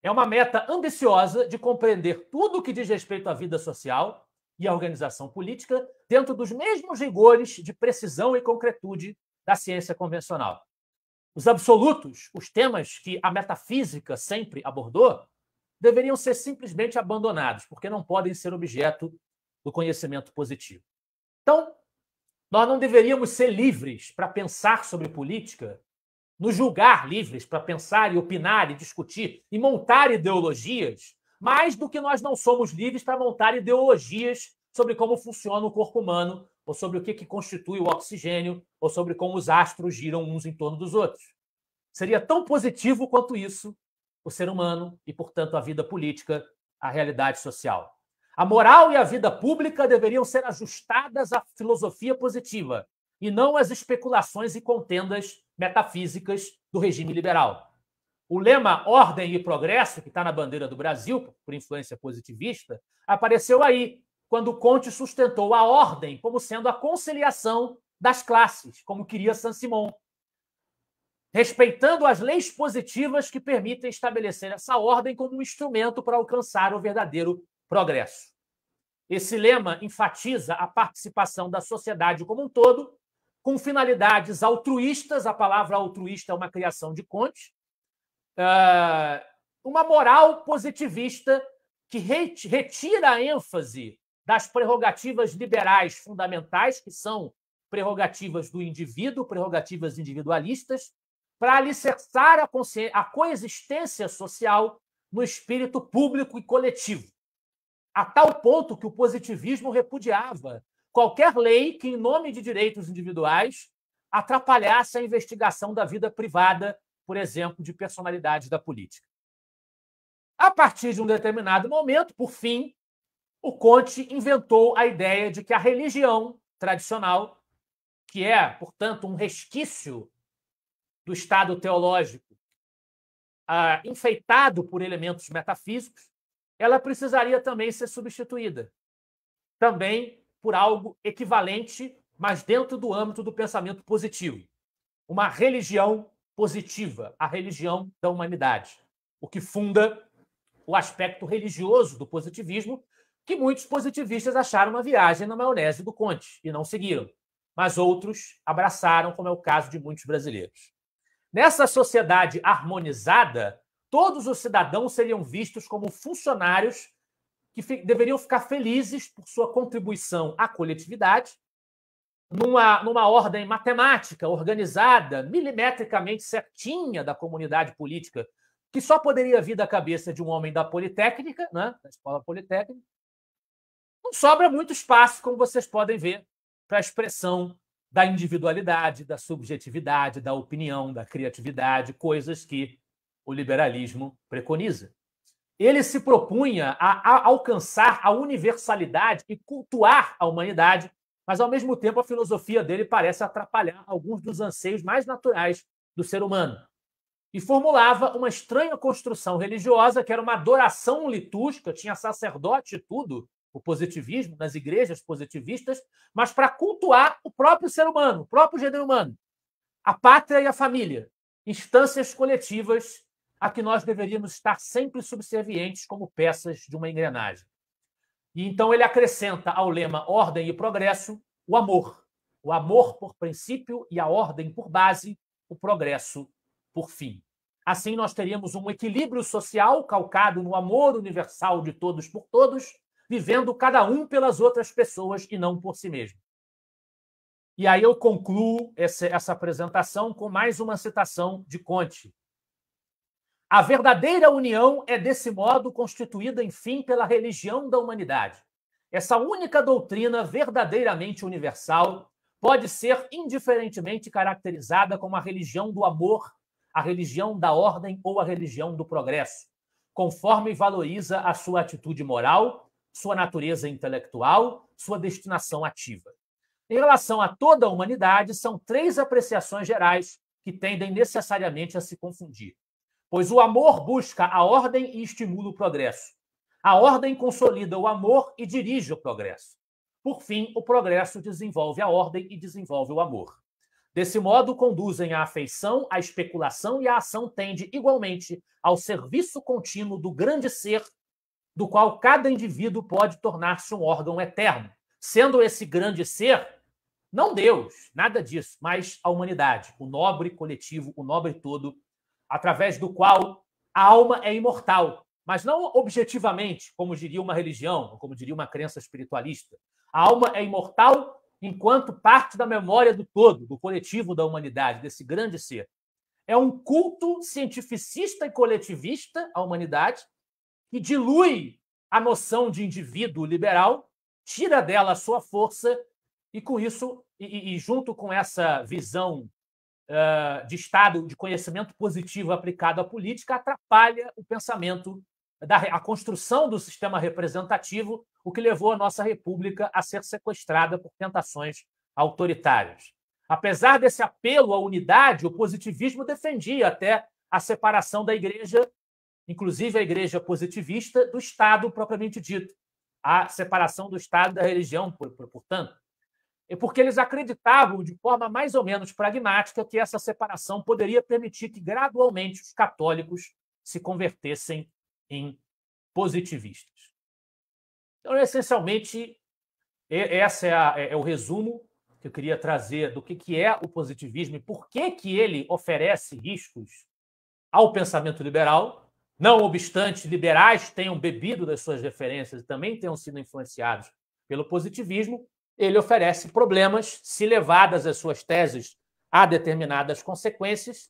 É uma meta ambiciosa de compreender tudo o que diz respeito à vida social e à organização política dentro dos mesmos rigores de precisão e concretude da ciência convencional. Os absolutos, os temas que a metafísica sempre abordou, deveriam ser simplesmente abandonados, porque não podem ser objeto do conhecimento positivo. Então, nós não deveríamos ser livres para pensar sobre política, nos julgar livres para pensar e opinar e discutir e montar ideologias, mais do que nós não somos livres para montar ideologias sobre como funciona o corpo humano, ou sobre o que constitui o oxigênio, ou sobre como os astros giram uns em torno dos outros. Seria tão positivo quanto isso o ser humano e, portanto, a vida política, a realidade social. A moral e a vida pública deveriam ser ajustadas à filosofia positiva e não às especulações e contendas metafísicas do regime liberal. O lema ordem e progresso, que está na bandeira do Brasil, por influência positivista, apareceu aí, quando Comte sustentou a ordem como sendo a conciliação das classes, como queria Saint-Simon, respeitando as leis positivas que permitem estabelecer essa ordem como um instrumento para alcançar o verdadeiro progresso. Esse lema enfatiza a participação da sociedade como um todo, com finalidades altruístas, a palavra altruísta é uma criação de Comte, uma moral positivista que retira a ênfase das prerrogativas liberais fundamentais, que são prerrogativas do indivíduo, prerrogativas individualistas, para alicerçar a coexistência social no espírito público e coletivo, a tal ponto que o positivismo repudiava qualquer lei que, em nome de direitos individuais, atrapalhasse a investigação da vida privada, por exemplo, de personalidades da política. A partir de um determinado momento, por fim, o Comte inventou a ideia de que a religião tradicional, que é, portanto, um resquício do Estado teológico, enfeitado por elementos metafísicos, ela precisaria também ser substituída, também por algo equivalente, mas dentro do âmbito do pensamento positivo. Uma religião positiva, a religião da humanidade, o que funda o aspecto religioso do positivismo, que muitos positivistas acharam uma viagem na maionese do Conte e não seguiram, mas outros abraçaram, como é o caso de muitos brasileiros. Nessa sociedade harmonizada, todos os cidadãos seriam vistos como funcionários que deveriam ficar felizes por sua contribuição à coletividade, numa ordem matemática, organizada, milimetricamente certinha da comunidade política, que só poderia vir da cabeça de um homem da Politécnica, né, da Escola Politécnica. Não sobra muito espaço, como vocês podem ver, para a expressão da individualidade, da subjetividade, da opinião, da criatividade, coisas que o liberalismo preconiza. Ele se propunha a alcançar a universalidade e cultuar a humanidade, mas, ao mesmo tempo, a filosofia dele parece atrapalhar alguns dos anseios mais naturais do ser humano. E formulava uma estranha construção religiosa, que era uma adoração litúrgica, tinha sacerdote e tudo, o positivismo, nas igrejas positivistas, mas para cultuar o próprio ser humano, o próprio gênero humano, a pátria e a família, instâncias coletivas a que nós deveríamos estar sempre subservientes como peças de uma engrenagem. E então ele acrescenta ao lema ordem e progresso o amor por princípio e a ordem por base, o progresso por fim. Assim, nós teríamos um equilíbrio social calcado no amor universal de todos por todos, vivendo cada um pelas outras pessoas e não por si mesmo. E aí eu concluo essa apresentação com mais uma citação de Comte. A verdadeira união é, desse modo, constituída, enfim, pela religião da humanidade. Essa única doutrina verdadeiramente universal pode ser indiferentemente caracterizada como a religião do amor, a religião da ordem ou a religião do progresso, conforme valoriza a sua atitude moral, sua natureza intelectual, sua destinação ativa. Em relação a toda a humanidade, são três apreciações gerais que tendem necessariamente a se confundir. Pois o amor busca a ordem e estimula o progresso. A ordem consolida o amor e dirige o progresso. Por fim, o progresso desenvolve a ordem e desenvolve o amor. Desse modo, conduzem à afeição, à especulação, e a ação tende igualmente ao serviço contínuo do grande ser, do qual cada indivíduo pode tornar-se um órgão eterno, sendo esse grande ser não Deus, nada disso, mas a humanidade, o nobre coletivo, o nobre todo, através do qual a alma é imortal, mas não objetivamente, como diria uma religião, como diria uma crença espiritualista. A alma é imortal enquanto parte da memória do todo, do coletivo da humanidade, desse grande ser. É um culto cientificista e coletivista à humanidade que dilui a noção de indivíduo liberal, tira dela a sua força e, com isso, e junto com essa visão de estado de conhecimento positivo aplicado à política, atrapalha o pensamento, a construção do sistema representativo, o que levou a nossa república a ser sequestrada por tentações autoritárias. Apesar desse apelo à unidade, o positivismo defendia até a separação da igreja, inclusive a igreja positivista, do Estado propriamente dito, a separação do Estado da religião, portanto. É porque eles acreditavam, de forma mais ou menos pragmática, que essa separação poderia permitir que, gradualmente, os católicos se convertessem em positivistas. Então, essencialmente, esse é o resumo que eu queria trazer do que é o positivismo e por que ele oferece riscos ao pensamento liberal, não obstante liberais tenham bebido das suas referências e também tenham sido influenciados pelo positivismo. Ele oferece problemas se levadas as suas teses a determinadas consequências,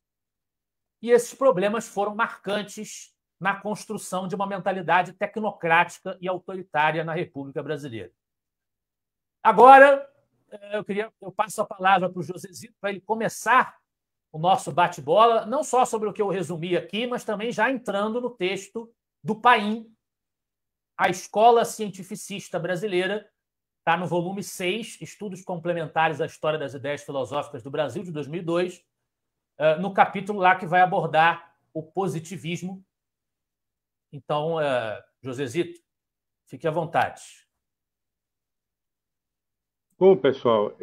e esses problemas foram marcantes na construção de uma mentalidade tecnocrática e autoritária na República Brasileira. Agora, eu passo a palavra para o Josezito para ele começar o nosso bate-bola, não só sobre o que eu resumi aqui, mas também já entrando no texto do Paim, a Escola Cientificista Brasileira. Está no volume 6, Estudos Complementares à História das Ideias Filosóficas do Brasil, de 2002, no capítulo lá que vai abordar o positivismo. Então, Josezito, fique à vontade. Bom, pessoal,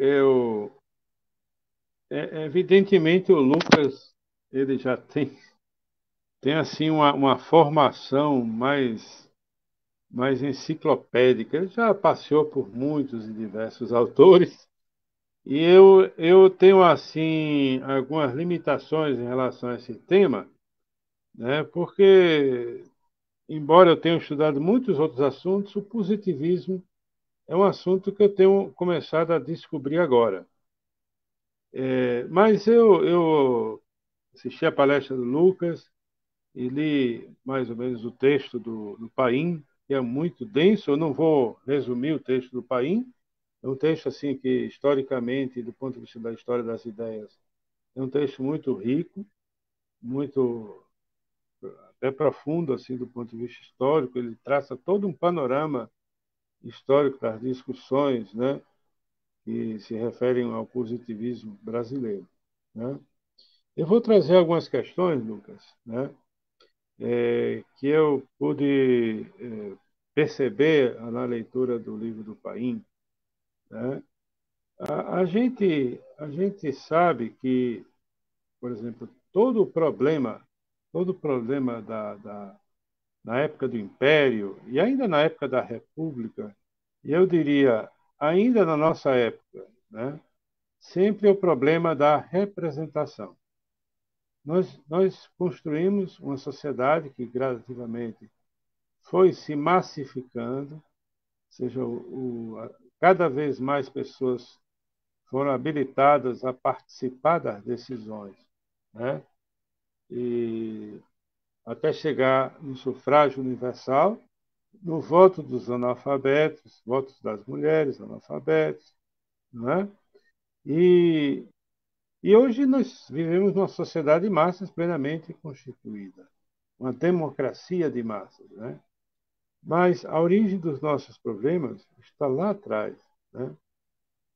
evidentemente o Lucas ele já tem assim uma formação mais enciclopédica. Ele já passeou por muitos e diversos autores. E eu tenho assim algumas limitações em relação a esse tema, né? Porque embora eu tenha estudado muitos outros assuntos, o positivismo é um assunto que eu tenho começado a descobrir agora. Mas eu assisti a palestra do Lucas e li mais ou menos o texto do Paim, que é muito denso. Eu não vou resumir o texto do Paim. É um texto assim que, historicamente, do ponto de vista da história das ideias, é um texto muito rico, muito até profundo assim do ponto de vista histórico. Ele traça todo um panorama histórico das discussões, né, que se referem ao positivismo brasileiro, né? Eu vou trazer algumas questões, Lucas, né, que eu pude perceber na leitura do livro do Paim, né? A gente sabe que, por exemplo, todo o problema na época do Império e ainda na época da República, e eu diria ainda na nossa época, né, sempre é o problema da representação. Nós construímos uma sociedade que gradativamente foi se massificando, ou seja, cada vez mais pessoas foram habilitadas a participar das decisões, né? E até chegar no sufrágio universal, no voto dos analfabetos, votos das mulheres analfabetas, né? E, e hoje nós vivemos numa sociedade de massas plenamente constituída, uma democracia de massas, né? Mas a origem dos nossos problemas está lá atrás, né? Ou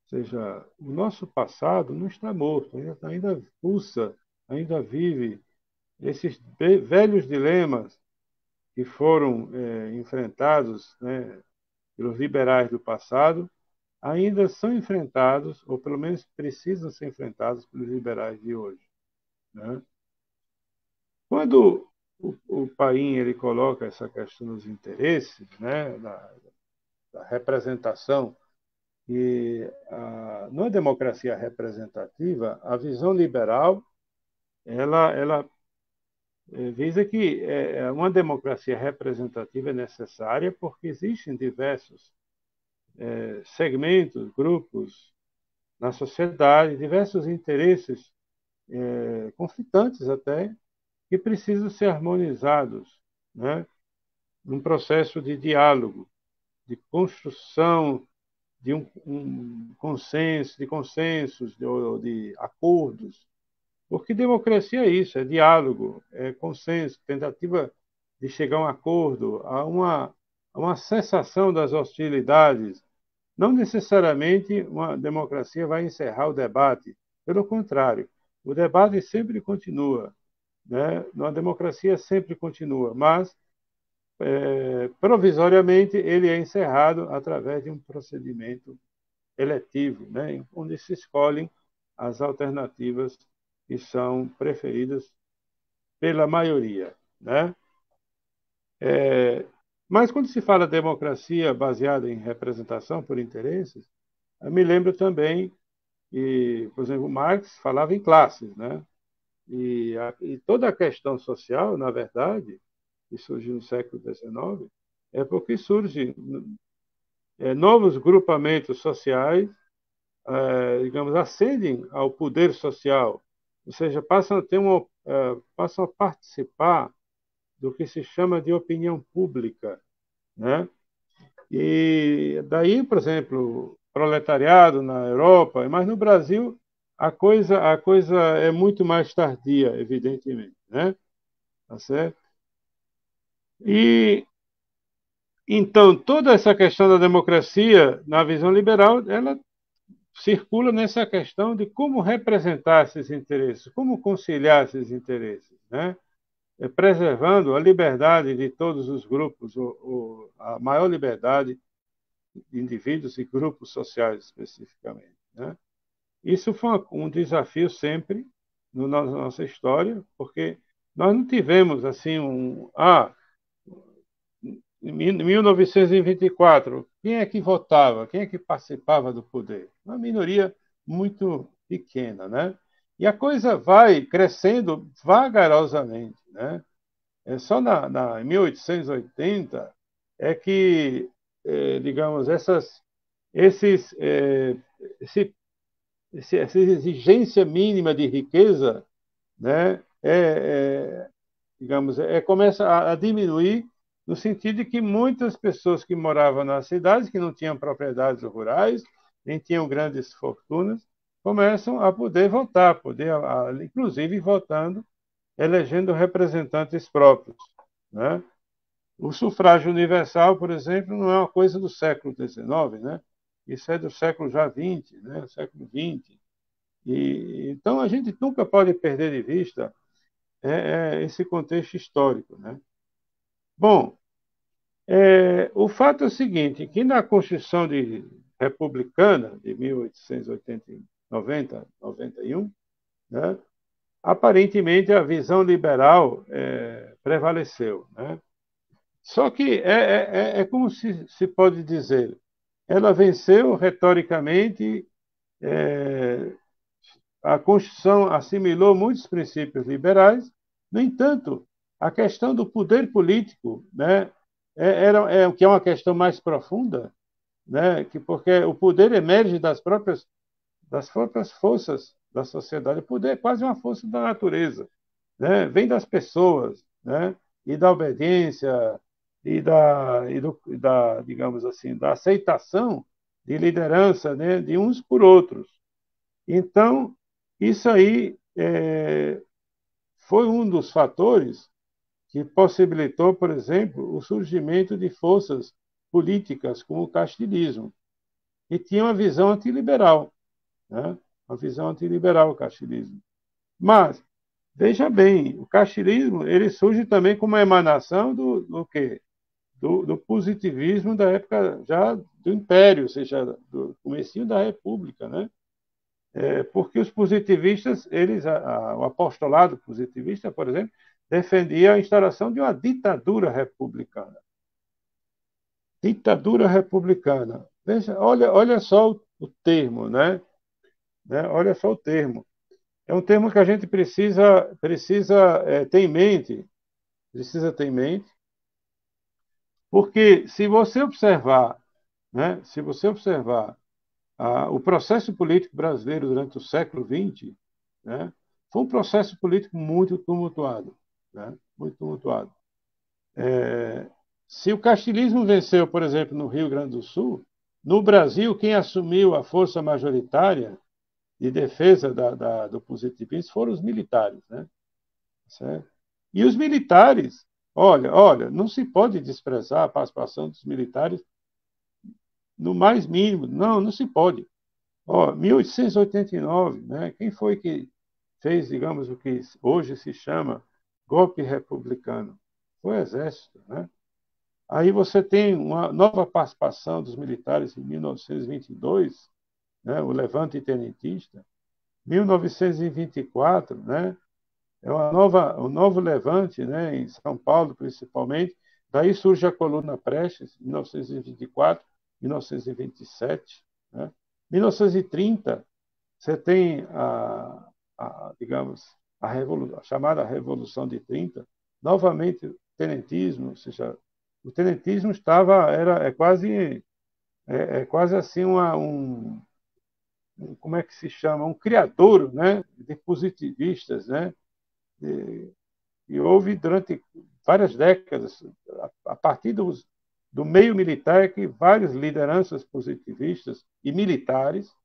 seja, o nosso passado não está morto, ainda pulsa, ainda vive. Esses velhos dilemas que foram enfrentados, né, pelos liberais do passado ainda são enfrentados, ou pelo menos precisam ser enfrentados pelos liberais de hoje, né? Quando o Paim ele coloca essa questão dos interesses, né, da representação, e na democracia representativa, a visão liberal ela visa que uma democracia representativa é necessária porque existem diversos segmentos, grupos na sociedade, diversos interesses conflitantes até, que precisam ser harmonizados, né, num processo de diálogo, de construção de um consenso, de consensos, de acordos. Porque democracia é isso, é diálogo, é consenso, tentativa de chegar a um acordo, a uma cessação das hostilidades. Não necessariamente uma democracia vai encerrar o debate, pelo contrário, o debate sempre continua, né? Na democracia sempre continua, mas provisoriamente ele é encerrado através de um procedimento eletivo, né? Onde se escolhem as alternativas que são preferidas pela maioria, né? Mas quando se fala democracia baseada em representação por interesses, eu me lembro também que, por exemplo, Marx falava em classes, né? E toda a questão social, na verdade, que surgiu no século XIX, é porque surgem novos grupamentos sociais, digamos, ascendem ao poder social, ou seja, passam a participar do que se chama de opinião pública, né? E daí, por exemplo, proletariado na Europa, mas no Brasil a coisa é muito mais tardia, evidentemente, né? Tá certo? E então toda essa questão da democracia, na visão liberal, ela circula nessa questão de como representar esses interesses, como conciliar esses interesses, né? preservando a liberdade de todos os grupos, a maior liberdade de indivíduos e grupos sociais especificamente, né? Isso foi um desafio sempre na nossa história, porque nós não tivemos assim em 1924, quem é que votava? Quem é que participava do poder? Uma minoria muito pequena, né? E a coisa vai crescendo vagarosamente, né? É só em 1880 é que, digamos, esses, esse, essa exigência mínima de riqueza, né, digamos, começa a diminuir no sentido de que muitas pessoas que moravam nas cidades, que não tinham propriedades rurais, nem tinham grandes fortunas, começam a poder votar, inclusive votando, elegendo representantes próprios, né? O sufrágio universal, por exemplo, não é uma coisa do século XIX, né? Isso é do século já XX, né? Século XX. Então a gente nunca pode perder de vista esse contexto histórico, né? Bom, o fato é o seguinte, que na Constituição Republicana de 1890, 91, né, aparentemente a visão liberal prevaleceu, né? Só que como se pode dizer, ela venceu retoricamente, a Constituição assimilou muitos princípios liberais, no entanto, a questão do poder político, né, que é uma questão mais profunda, né, porque o poder emerge das próprias forças da sociedade. O poder é quase uma força da natureza, né? Vem das pessoas, né? E da obediência digamos assim, da aceitação de liderança, né? De uns por outros. Então, isso aí foi um dos fatores que possibilitou, por exemplo, o surgimento de forças políticas como o castilhismo, que tinha uma visão antiliberal, né? Uma visão antiliberal, o castilhismo. Mas, veja bem, o castilhismo ele surge também como uma emanação do quê? Do positivismo da época já do Império, ou seja, do comecinho da República, né? Porque os positivistas, o apostolado positivista, por exemplo, defendia a instauração de uma ditadura republicana. Ditadura republicana. Veja, olha só o termo, né? Olha só o termo. É um termo que a gente precisa ter em mente, porque se você observar, né? Se você observar o processo político brasileiro durante o século XX, né, foi um processo político muito tumultuado, né, muito tumultuado. Se o castilhismo venceu, por exemplo, no Rio Grande do Sul, no Brasil, quem assumiu a força majoritária de defesa do positivismo foram os militares, né? Certo? E os militares, olha, não se pode desprezar a participação dos militares no mais mínimo, não se pode. 1889, né? Quem foi que fez, digamos, o que hoje se chama golpe republicano? Foi o Exército, né? Aí você tem uma nova participação dos militares em 1922, né? O Levante Tenentista. 1924, né? Um novo levante, né? Em São Paulo, principalmente. Daí surge a Coluna Prestes, 1924, 1927, né? 1930, você tem digamos, a chamada Revolução de 30, novamente o tenentismo, ou seja, o tenentismo é quase assim como é que se chama, um criadouro, né, de positivistas, né, e houve durante várias décadas, a partir do meio militar, que várias lideranças positivistas e militares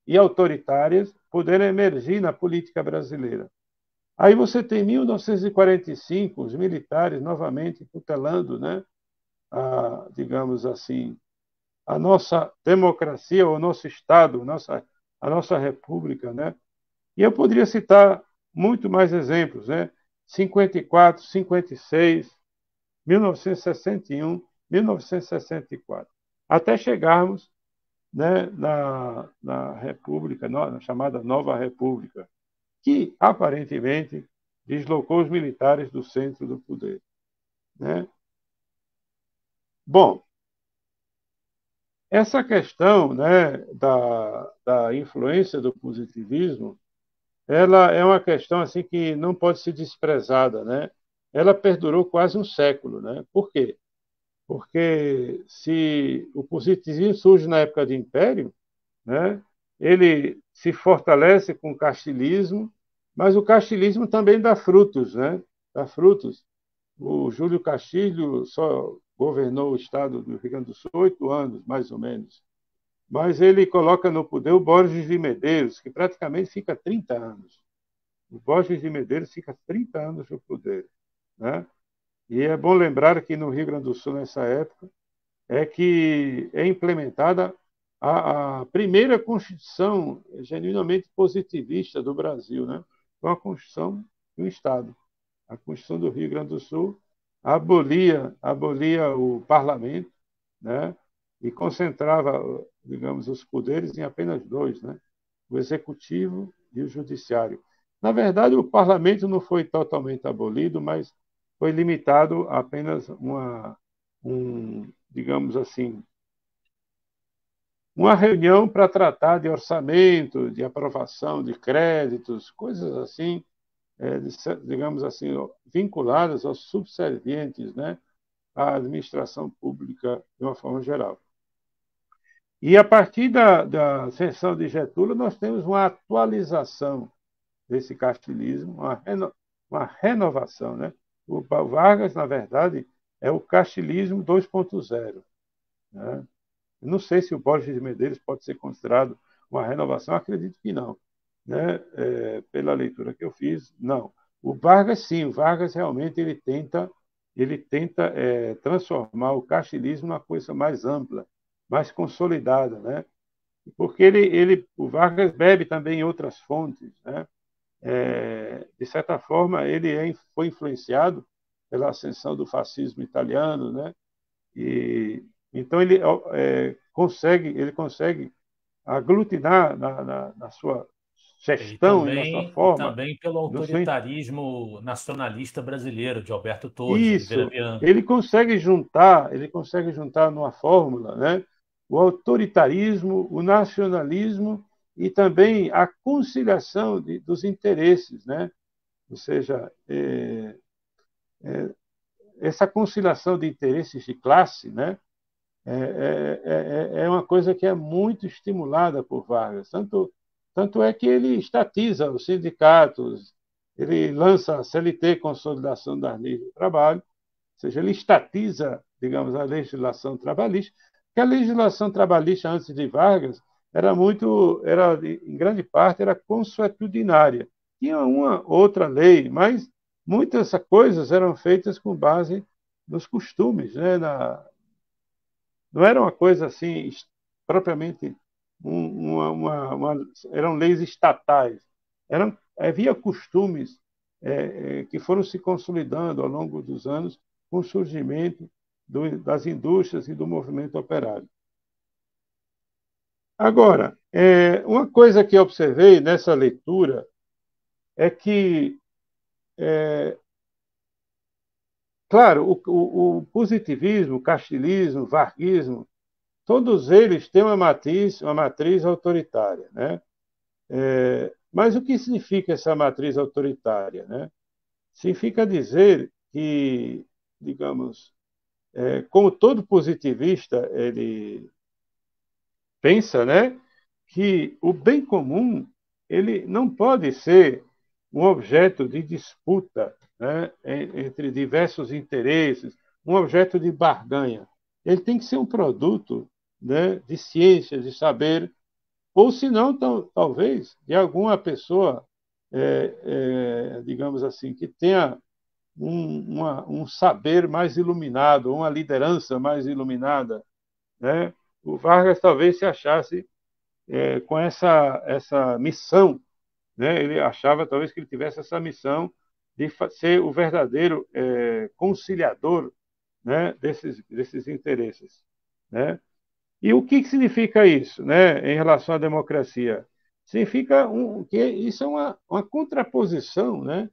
e autoritárias puderam emergir na política brasileira. Aí você tem 1945, os militares novamente tutelando, né, digamos assim, a nossa democracia, o nosso Estado, a nossa república, né? E eu poderia citar muito mais exemplos, né? 54, 56, 1961, 1964, até chegarmos, né, na República, na chamada Nova República, que aparentemente deslocou os militares do centro do poder, né? Bom, essa questão, né, da influência do positivismo, ela é uma questão assim que não pode ser desprezada, né? Ela perdurou quase um século, né? Por quê? Porque se o positivismo surge na época de Império, né, ele se fortalece com o castilismo, mas o castilismo também dá frutos, né? Dá frutos. O Júlio Castilho só governou o estado do Rio Grande do Sul 8 anos, mais ou menos. Mas ele coloca no poder o Borges de Medeiros, que praticamente fica 30 anos. O Borges de Medeiros fica 30 anos no poder, né? E é bom lembrar que no Rio Grande do Sul, nessa época, é que é implementada a primeira Constituição genuinamente positivista do Brasil, né? Foi a Constituição do Estado. A Constituição do Rio Grande do Sul abolia o parlamento, né? E concentrava, digamos, os poderes em apenas dois, né? O executivo e o judiciário. Na verdade, o parlamento não foi totalmente abolido, mas foi limitado a apenas digamos assim, uma reunião para tratar de orçamento, de aprovação de créditos, coisas assim, digamos assim, vinculadas aos subservientes, né, à administração pública de uma forma geral. E a partir da ascensão de Getúlio, nós temos uma atualização desse castilismo, uma renovação. Né? O Vargas, na verdade, é o castilismo 2.0. Né? Não sei se o Borges de Medeiros pode ser considerado uma renovação, acredito que não. Né? Pela leitura que eu fiz, não. O Vargas, sim, o Vargas realmente ele tenta transformar o castilismo numa coisa mais ampla, mais consolidada, né? Porque o Vargas bebe também em outras fontes, né? De certa forma, foi influenciado pela ascensão do fascismo italiano, né? E então ele consegue aglutinar na sua E gestão e na sua também, e forma, também pelo no seu autoritarismo nacionalista brasileiro, de Alberto Torres, Oliveira isso, Viana. ele consegue juntar numa fórmula, né? O autoritarismo, o nacionalismo e também a conciliação dos interesses, né? Ou seja, essa conciliação de interesses de classe, né? É uma coisa que é muito estimulada por Vargas. Tanto é que ele estatiza os sindicatos, ele lança a CLT, Consolidação das Leis do Trabalho, ou seja, ele estatiza, digamos, a legislação trabalhista, que a legislação trabalhista antes de Vargas em grande parte, era consuetudinária. Tinha uma outra lei, mas muitas coisas eram feitas com base nos costumes, né? Não era uma coisa assim propriamente eram leis estatais, havia costumes que foram se consolidando ao longo dos anos com o surgimento das indústrias e do movimento operário. Agora, uma coisa que eu observei nessa leitura é que, claro, o positivismo, o castilismo, o varguismo, todos eles têm uma matriz autoritária, né? Mas o que significa essa matriz autoritária, né? Significa dizer que, digamos, como todo positivista ele pensa, né, que o bem comum ele não pode ser um objeto de disputa, né, entre diversos interesses, um objeto de barganha. Ele tem que ser um produto, né, de ciência, de saber, ou se não, talvez, de alguma pessoa, digamos assim, que tenha um saber mais iluminado, uma liderança mais iluminada, né? O Vargas talvez se achasse com essa missão, né? Ele achava talvez que ele tivesse essa missão de ser o verdadeiro conciliador, né, desses interesses, né? E o que significa isso, né, em relação à democracia? Significa que isso é uma contraposição, né,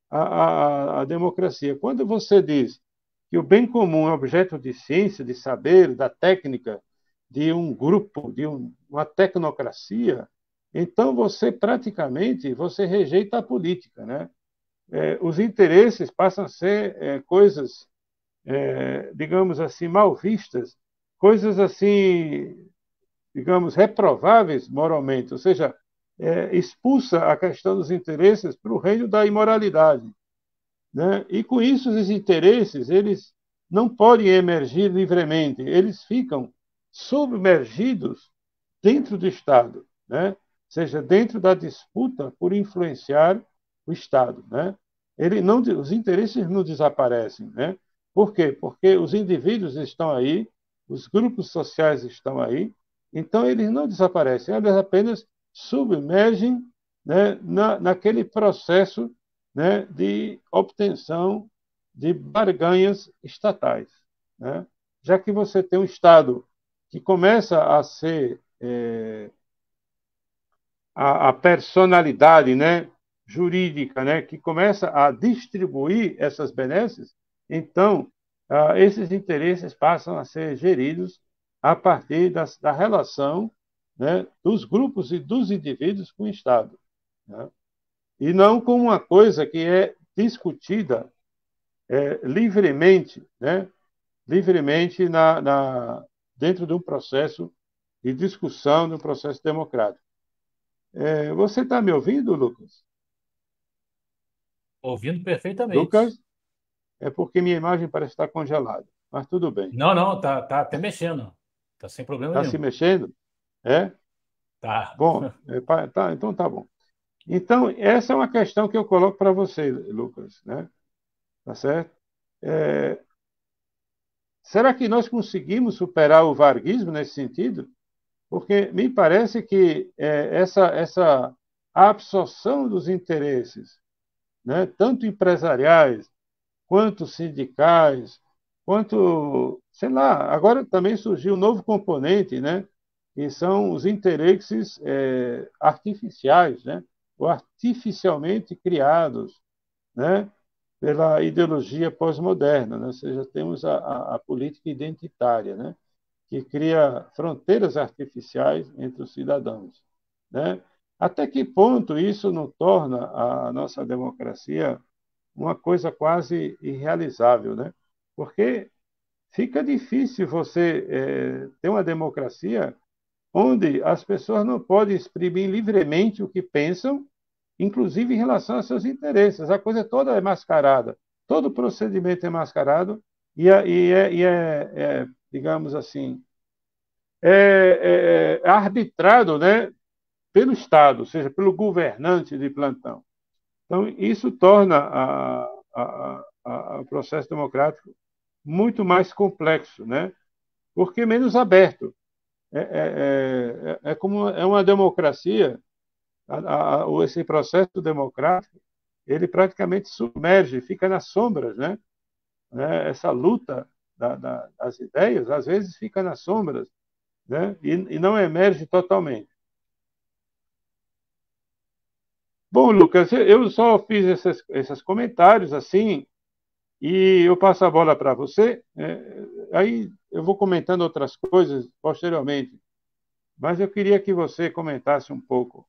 à democracia. Quando você diz que o bem comum é objeto de ciência, de saber, da técnica, de um grupo, de uma tecnocracia, então você praticamente você rejeita a política, né? Os interesses passam a ser coisas, digamos assim, mal vistas, coisas assim, digamos, reprováveis moralmente, ou seja, expulsa a questão dos interesses para o reino da imoralidade, né? E com isso os interesses eles não podem emergir livremente, eles ficam submergidos dentro do Estado, né? Ou seja, dentro da disputa por influenciar o Estado, né? Os interesses não desaparecem, né? Por quê? Porque os indivíduos estão aí, os grupos sociais estão aí, então eles não desaparecem, eles apenas submergem, né, naquele processo, né, de obtenção de barganhas estatais, né? Já que você tem um Estado que começa a ser a personalidade, né, jurídica, né, que começa a distribuir essas benesses, então esses interesses passam a ser geridos a partir da relação, né, dos grupos e dos indivíduos com o Estado, né? E não como uma coisa que é discutida livremente, né, livremente dentro de um processo de discussão, de um processo democrático. Você está me ouvindo, Lucas? Ouvindo perfeitamente. Lucas? É porque minha imagem parece estar congelada, mas tudo bem. Não, não, tá até mexendo. Tá sem problema Está se nenhum. mexendo? É? Tá. Bom, tá, então tá bom. Então, essa é uma questão que eu coloco para você, Lucas, né? Tá certo? É, será que nós conseguimos superar o varguismo nesse sentido? Porque me parece que essa absorção dos interesses, né, tanto empresariais quanto sindicais, quanto, sei lá, agora também surgiu um novo componente, né, que são os interesses artificiais, né, ou artificialmente criados, né, pela ideologia pós-moderna, né, ou seja, temos a política identitária, né, que cria fronteiras artificiais entre os cidadãos, né? Até que ponto isso não torna a nossa democracia uma coisa quase irrealizável, né? Porque fica difícil você ter uma democracia onde as pessoas não podem exprimir livremente o que pensam, inclusive em relação aos seus interesses. A coisa toda é mascarada, todo procedimento é mascarado digamos assim, arbitrado, né, pelo Estado, ou seja, pelo governante de plantão. Então, isso torna o processo democrático muito mais complexo, né? Porque menos aberto. Como é uma democracia, esse processo democrático, ele praticamente submerge, fica nas sombras, né? Essa luta das ideias, às vezes, fica nas sombras, né? E não emerge totalmente. Bom, Lucas, eu só fiz esses comentários assim e eu passo a bola para você. Aí eu vou comentando outras coisas posteriormente, mas eu queria que você comentasse um pouco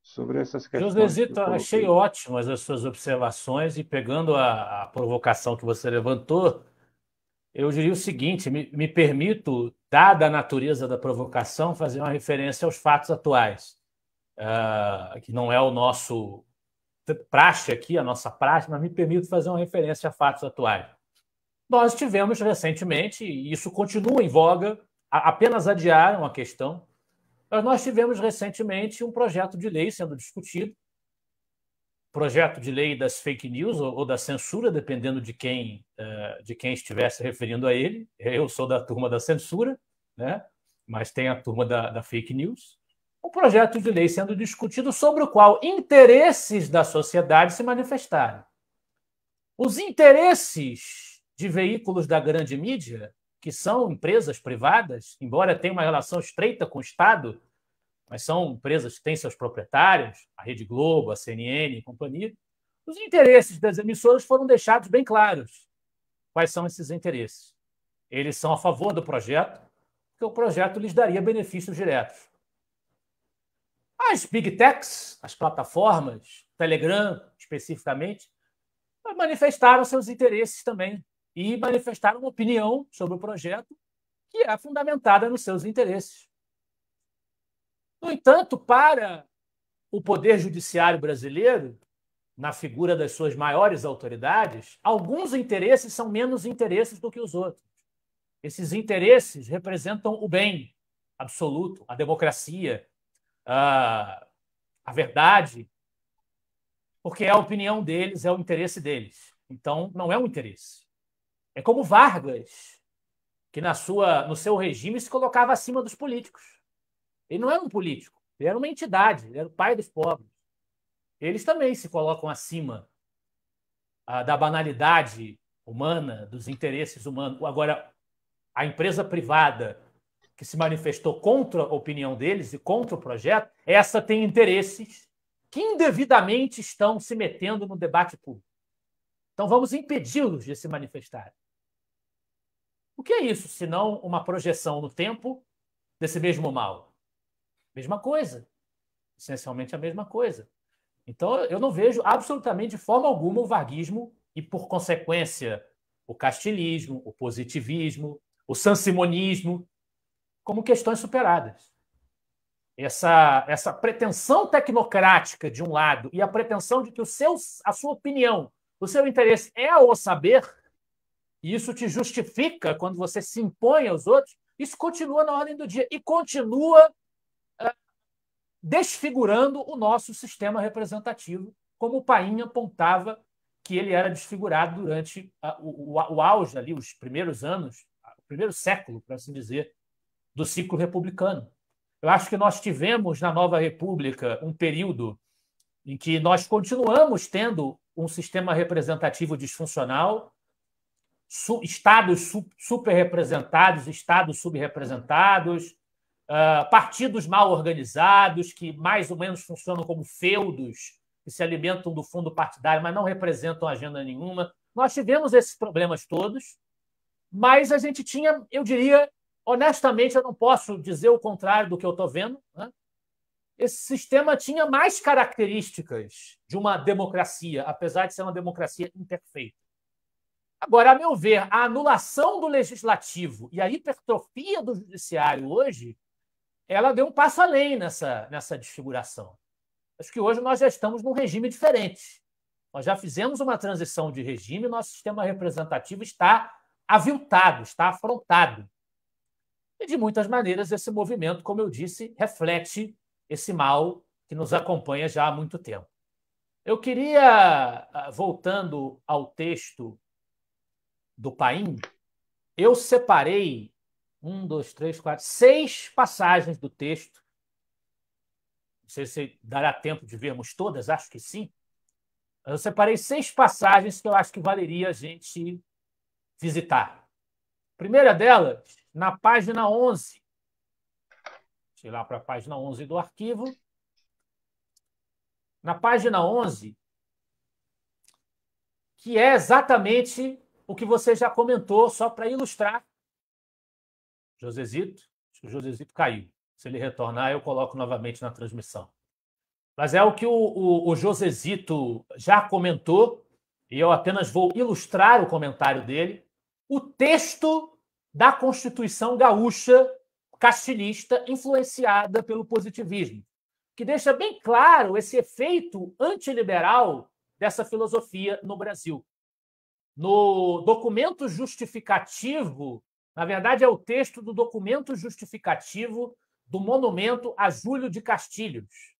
sobre essas questões que eu Josezito, achei coloquei. ótimas as suas observações e pegando a provocação que você levantou, eu diria o seguinte: me permito, dada a natureza da provocação, fazer uma referência aos fatos atuais, que não é o nosso praxe aqui, a nossa praxe, mas me permito fazer uma referência a fatos atuais. Nós tivemos recentemente, e isso continua em voga, apenas adiaram a questão, mas nós tivemos recentemente um projeto de lei sendo discutido, projeto de lei das fake news ou da censura, dependendo de quem estivesse referindo a ele. Eu sou da turma da censura, né? Mas tem a turma da fake news. Um projeto de lei sendo discutido sobre o qual interesses da sociedade se manifestaram. Os interesses de veículos da grande mídia, que são empresas privadas, embora tenham uma relação estreita com o Estado, mas são empresas que têm seus proprietários, a Rede Globo, a CNN e companhia, os interesses das emissoras foram deixados bem claros. Quais são esses interesses? Eles são a favor do projeto, porque o projeto lhes daria benefícios diretos. As big techs, as plataformas, Telegram especificamente, manifestaram seus interesses também e manifestaram uma opinião sobre o projeto que é fundamentada nos seus interesses. No entanto, para o Poder Judiciário brasileiro, na figura das suas maiores autoridades, alguns interesses são menos interesses do que os outros. Esses interesses representam o bem absoluto, a democracia, a verdade, porque é a opinião deles, é o interesse deles. Então, não é um interesse. É como Vargas, que no seu regime se colocava acima dos políticos. Ele não era um político, ele era uma entidade, ele era o pai dos pobres. Eles também se colocam acima da banalidade humana, dos interesses humanos. Agora, a empresa privada que se manifestou contra a opinião deles e contra o projeto, essa tem interesses que indevidamente estão se metendo no debate público. Então, vamos impedi-los de se manifestar. O que é isso, senão uma projeção no tempo desse mesmo mal? Mesma coisa. Essencialmente a mesma coisa. Então, eu não vejo absolutamente de forma alguma o varguismo e, por consequência, o castilismo, o positivismo, o sansimonismo como questões superadas. Essa pretensão tecnocrática de um lado e a pretensão de que a sua opinião, o seu interesse é o saber, e isso te justifica quando você se impõe aos outros, isso continua na ordem do dia e continua desfigurando o nosso sistema representativo, como o Paim apontava que ele era desfigurado durante o auge ali, os primeiros anos, o primeiro século, para assim dizer, do ciclo republicano. Eu acho que nós tivemos na Nova República um período em que nós continuamos tendo um sistema representativo disfuncional, estados superrepresentados, estados subrepresentados, partidos mal organizados, que mais ou menos funcionam como feudos, que se alimentam do fundo partidário, mas não representam agenda nenhuma. Nós tivemos esses problemas todos, mas a gente tinha, eu diria, honestamente, eu não posso dizer o contrário do que eu estou vendo, né? Esse sistema tinha mais características de uma democracia, apesar de ser uma democracia imperfeita. Agora, a meu ver, a anulação do legislativo e a hipertrofia do judiciário hoje, ela deu um passo além nessa desfiguração. Acho que hoje nós já estamos num regime diferente. Nós já fizemos uma transição de regime, nosso sistema representativo está aviltado, está afrontado. E, de muitas maneiras, esse movimento, como eu disse, reflete esse mal que nos acompanha já há muito tempo. Eu queria, voltando ao texto do Paim, eu separei 6 passagens do texto. Não sei se dará tempo de vermos todas, acho que sim. Eu separei 6 passagens que eu acho que valeria a gente visitar. A primeira delas, na página 11. Deixa eu ir lá para a página 11 do arquivo. Na página 11, que é exatamente o que você já comentou, só para ilustrar. Josezito, acho que o Josezito caiu. Se ele retornar, eu coloco novamente na transmissão. Mas é o que o Josezito já comentou, e eu apenas vou ilustrar o comentário dele. O texto da Constituição Gaúcha castilhista influenciada pelo positivismo, que deixa bem claro esse efeito antiliberal dessa filosofia no Brasil. No documento justificativo, na verdade, é o texto do documento justificativo do monumento a Júlio de Castilhos,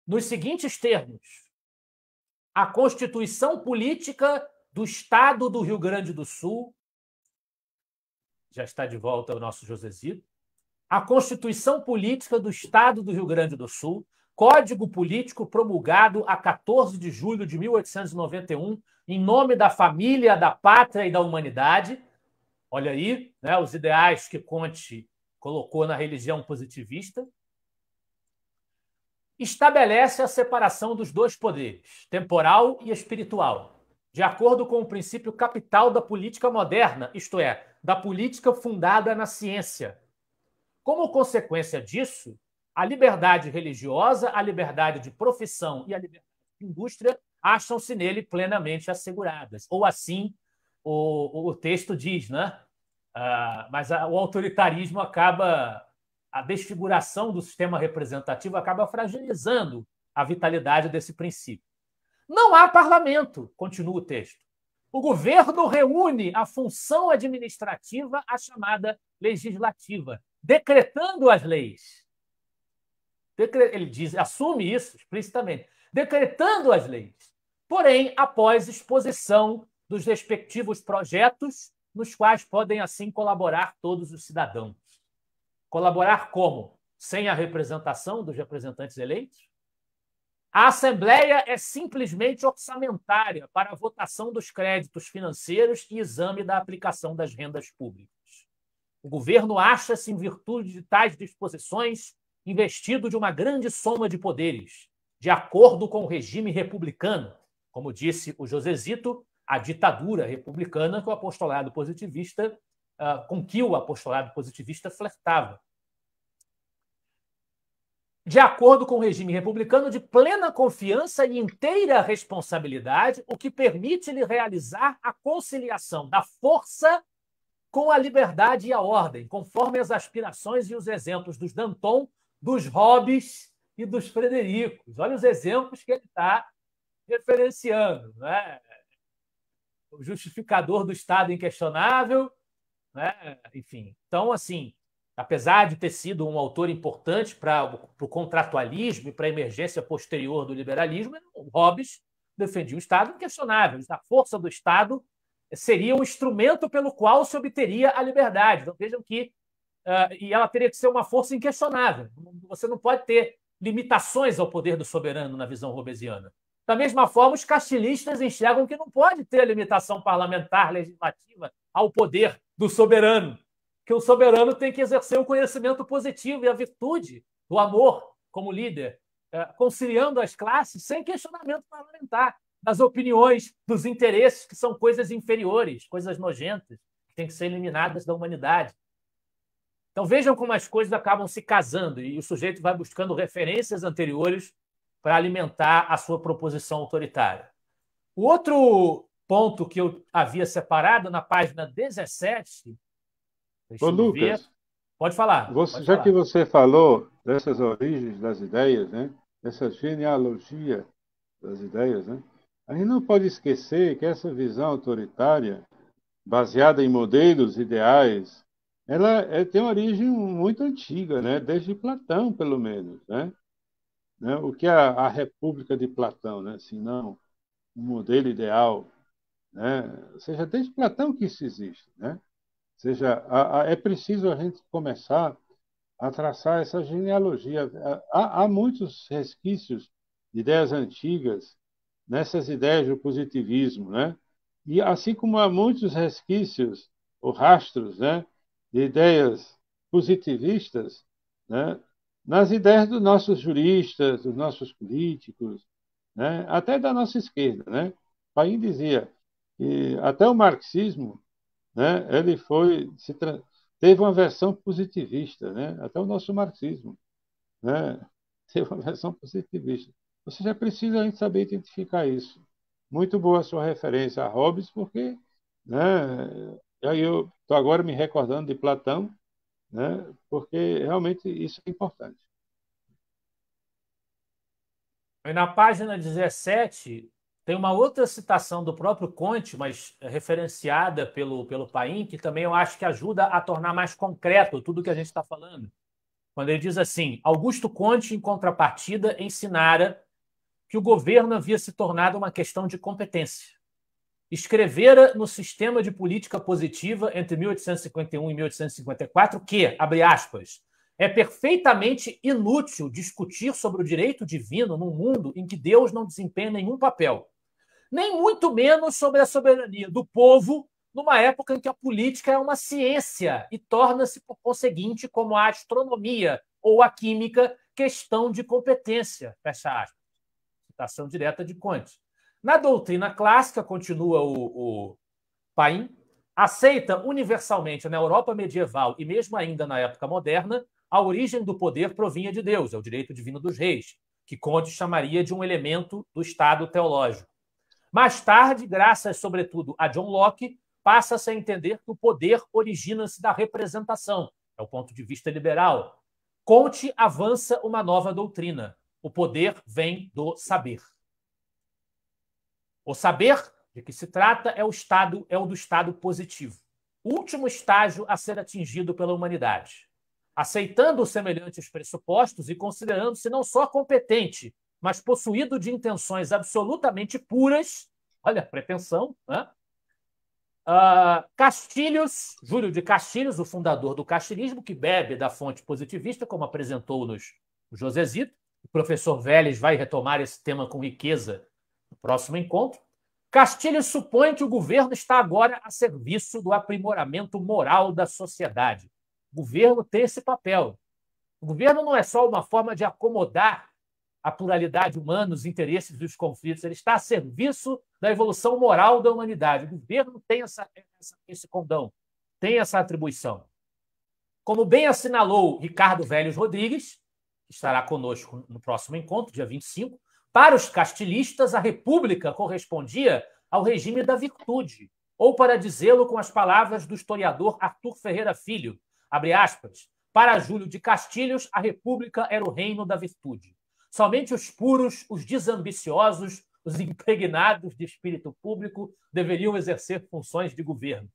nos seguintes termos: a Constituição Política do Estado do Rio Grande do Sul, já está de volta o nosso Josezito, a Constituição Política do Estado do Rio Grande do Sul, Código Político promulgado a 14 de julho de 1891, em nome da família, da pátria e da humanidade. Olha aí, né, os ideais que Comte colocou na religião positivista. Estabelece a separação dos dois poderes, temporal e espiritual, de acordo com o princípio capital da política moderna, isto é, da política fundada na ciência. Como consequência disso, a liberdade religiosa, a liberdade de profissão e a liberdade de indústria acham-se nele plenamente asseguradas. Ou assim o texto diz, né? Mas o autoritarismo acaba, a desfiguração do sistema representativo acaba fragilizando a vitalidade desse princípio. Não há parlamento, continua o texto. O governo reúne a função administrativa à chamada legislativa, decretando as leis. Ele diz, assume isso explicitamente, decretando as leis. Porém, após exposição dos respectivos projetos, nos quais podem, assim, colaborar todos os cidadãos. Colaborar como? Sem a representação dos representantes eleitos? A Assembleia é simplesmente orçamentária para a votação dos créditos financeiros e exame da aplicação das rendas públicas. O governo acha-se, em virtude de tais disposições, investido de uma grande soma de poderes, de acordo com o regime republicano, como disse o José Zito, a ditadura republicana que o apostolado positivista, com que o apostolado positivista flertava. De acordo com o regime republicano, de plena confiança e inteira responsabilidade, o que permite-lhe realizar a conciliação da força com a liberdade e a ordem, conforme as aspirações e os exemplos dos Danton, dos Hobbes e dos Fredericos. Olha os exemplos que ele está referenciando, né? O justificador do Estado inquestionável, né? Enfim. Então, assim, apesar de ter sido um autor importante para o contratualismo e para a emergência posterior do liberalismo, o Hobbes defendia o Estado inquestionável. A força do Estado seria um instrumento pelo qual se obteria a liberdade. Então, vejam que e ela teria que ser uma força inquestionável. Você não pode ter limitações ao poder do soberano na visão hobbesiana. Da mesma forma, os castilistas enxergam que não pode ter limitação parlamentar, legislativa ao poder do soberano, que o soberano tem que exercer o conhecimento positivo e a virtude do amor como líder, conciliando as classes sem questionamento parlamentar, das opiniões, dos interesses, que são coisas inferiores, coisas nojentas, que têm que ser eliminadas da humanidade. Então, vejam como as coisas acabam se casando e o sujeito vai buscando referências anteriores para alimentar a sua proposição autoritária. O outro ponto que eu havia separado na página 17... Ô, Lucas, pode falar. Já que você falou dessas origens das ideias, né? Dessa genealogia das ideias, né? A gente não pode esquecer que essa visão autoritária, baseada em modelos ideais, ela tem uma origem muito antiga, né? Desde Platão, pelo menos, né? O que é a República de Platão, né? Se não um modelo ideal, né? Ou seja, desde Platão que isso existe, né? Ou seja, é preciso a gente começar a traçar essa genealogia. Há muitos resquícios de ideias antigas nessas ideias do positivismo, né? E assim como há muitos resquícios ou rastros, né, de ideias positivistas, né, nas ideias dos nossos juristas, dos nossos políticos, né, até da nossa esquerda, né? Paim dizia que até o marxismo, né, ele teve uma versão positivista, né? Até o nosso marxismo, né, teve uma versão positivista. Você já precisa a gente saber identificar isso. Muito boa a sua referência a Hobbes, porque, né, aí eu estou agora me recordando de Platão, né, porque realmente isso é importante. E na página 17 tem uma outra citação do próprio Comte, mas referenciada pelo Paim, que também eu acho que ajuda a tornar mais concreto tudo o que a gente está falando. Quando ele diz assim: Augusto Comte, em contrapartida, ensinara que o governo havia se tornado uma questão de competência. Escrevera no Sistema de Política Positiva, entre 1851 e 1854, que, abre aspas, É perfeitamente inútil discutir sobre o direito divino num mundo em que Deus não desempenha nenhum papel, nem muito menos sobre a soberania do povo, numa época em que a política é uma ciência e torna-se, por conseguinte, como a astronomia ou a química, questão de competência. Fecha aspas. Citação direta de Kant. Na doutrina clássica, continua o Paim, aceita universalmente na Europa medieval e mesmo ainda na época moderna, a origem do poder provinha de Deus, é o direito divino dos reis, que Kant chamaria de um elemento do Estado teológico. Mais tarde, graças sobretudo a John Locke, passa-se a entender que o poder origina-se da representação, é o ponto de vista liberal. Comte avança uma nova doutrina. O poder vem do saber. O saber de que se trata é o do estado positivo, o último estágio a ser atingido pela humanidade. Aceitando os semelhantes pressupostos e considerando-se não só competente, mas possuído de intenções absolutamente puras, olha a pretensão, né? Castilhos, Júlio de Castilhos, o fundador do castilhismo, que bebe da fonte positivista, como apresentou-nos o José Zito. O professor Vélez vai retomar esse tema com riqueza no próximo encontro. Castilhos supõe que o governo está agora a serviço do aprimoramento moral da sociedade. O governo tem esse papel. O governo não é só uma forma de acomodar a pluralidade humana, os interesses e os conflitos, ele está a serviço da evolução moral da humanidade. O governo tem esse condão, tem essa atribuição. Como bem assinalou Ricardo Vélez Rodrigues, que estará conosco no próximo encontro, dia 25, para os castilistas, a república correspondia ao regime da virtude, ou, para dizê-lo com as palavras do historiador Arthur Ferreira Filho, abre aspas, para Júlio de Castilhos, a república era o reino da virtude. Somente os puros, os desambiciosos, os impregnados de espírito público deveriam exercer funções de governo.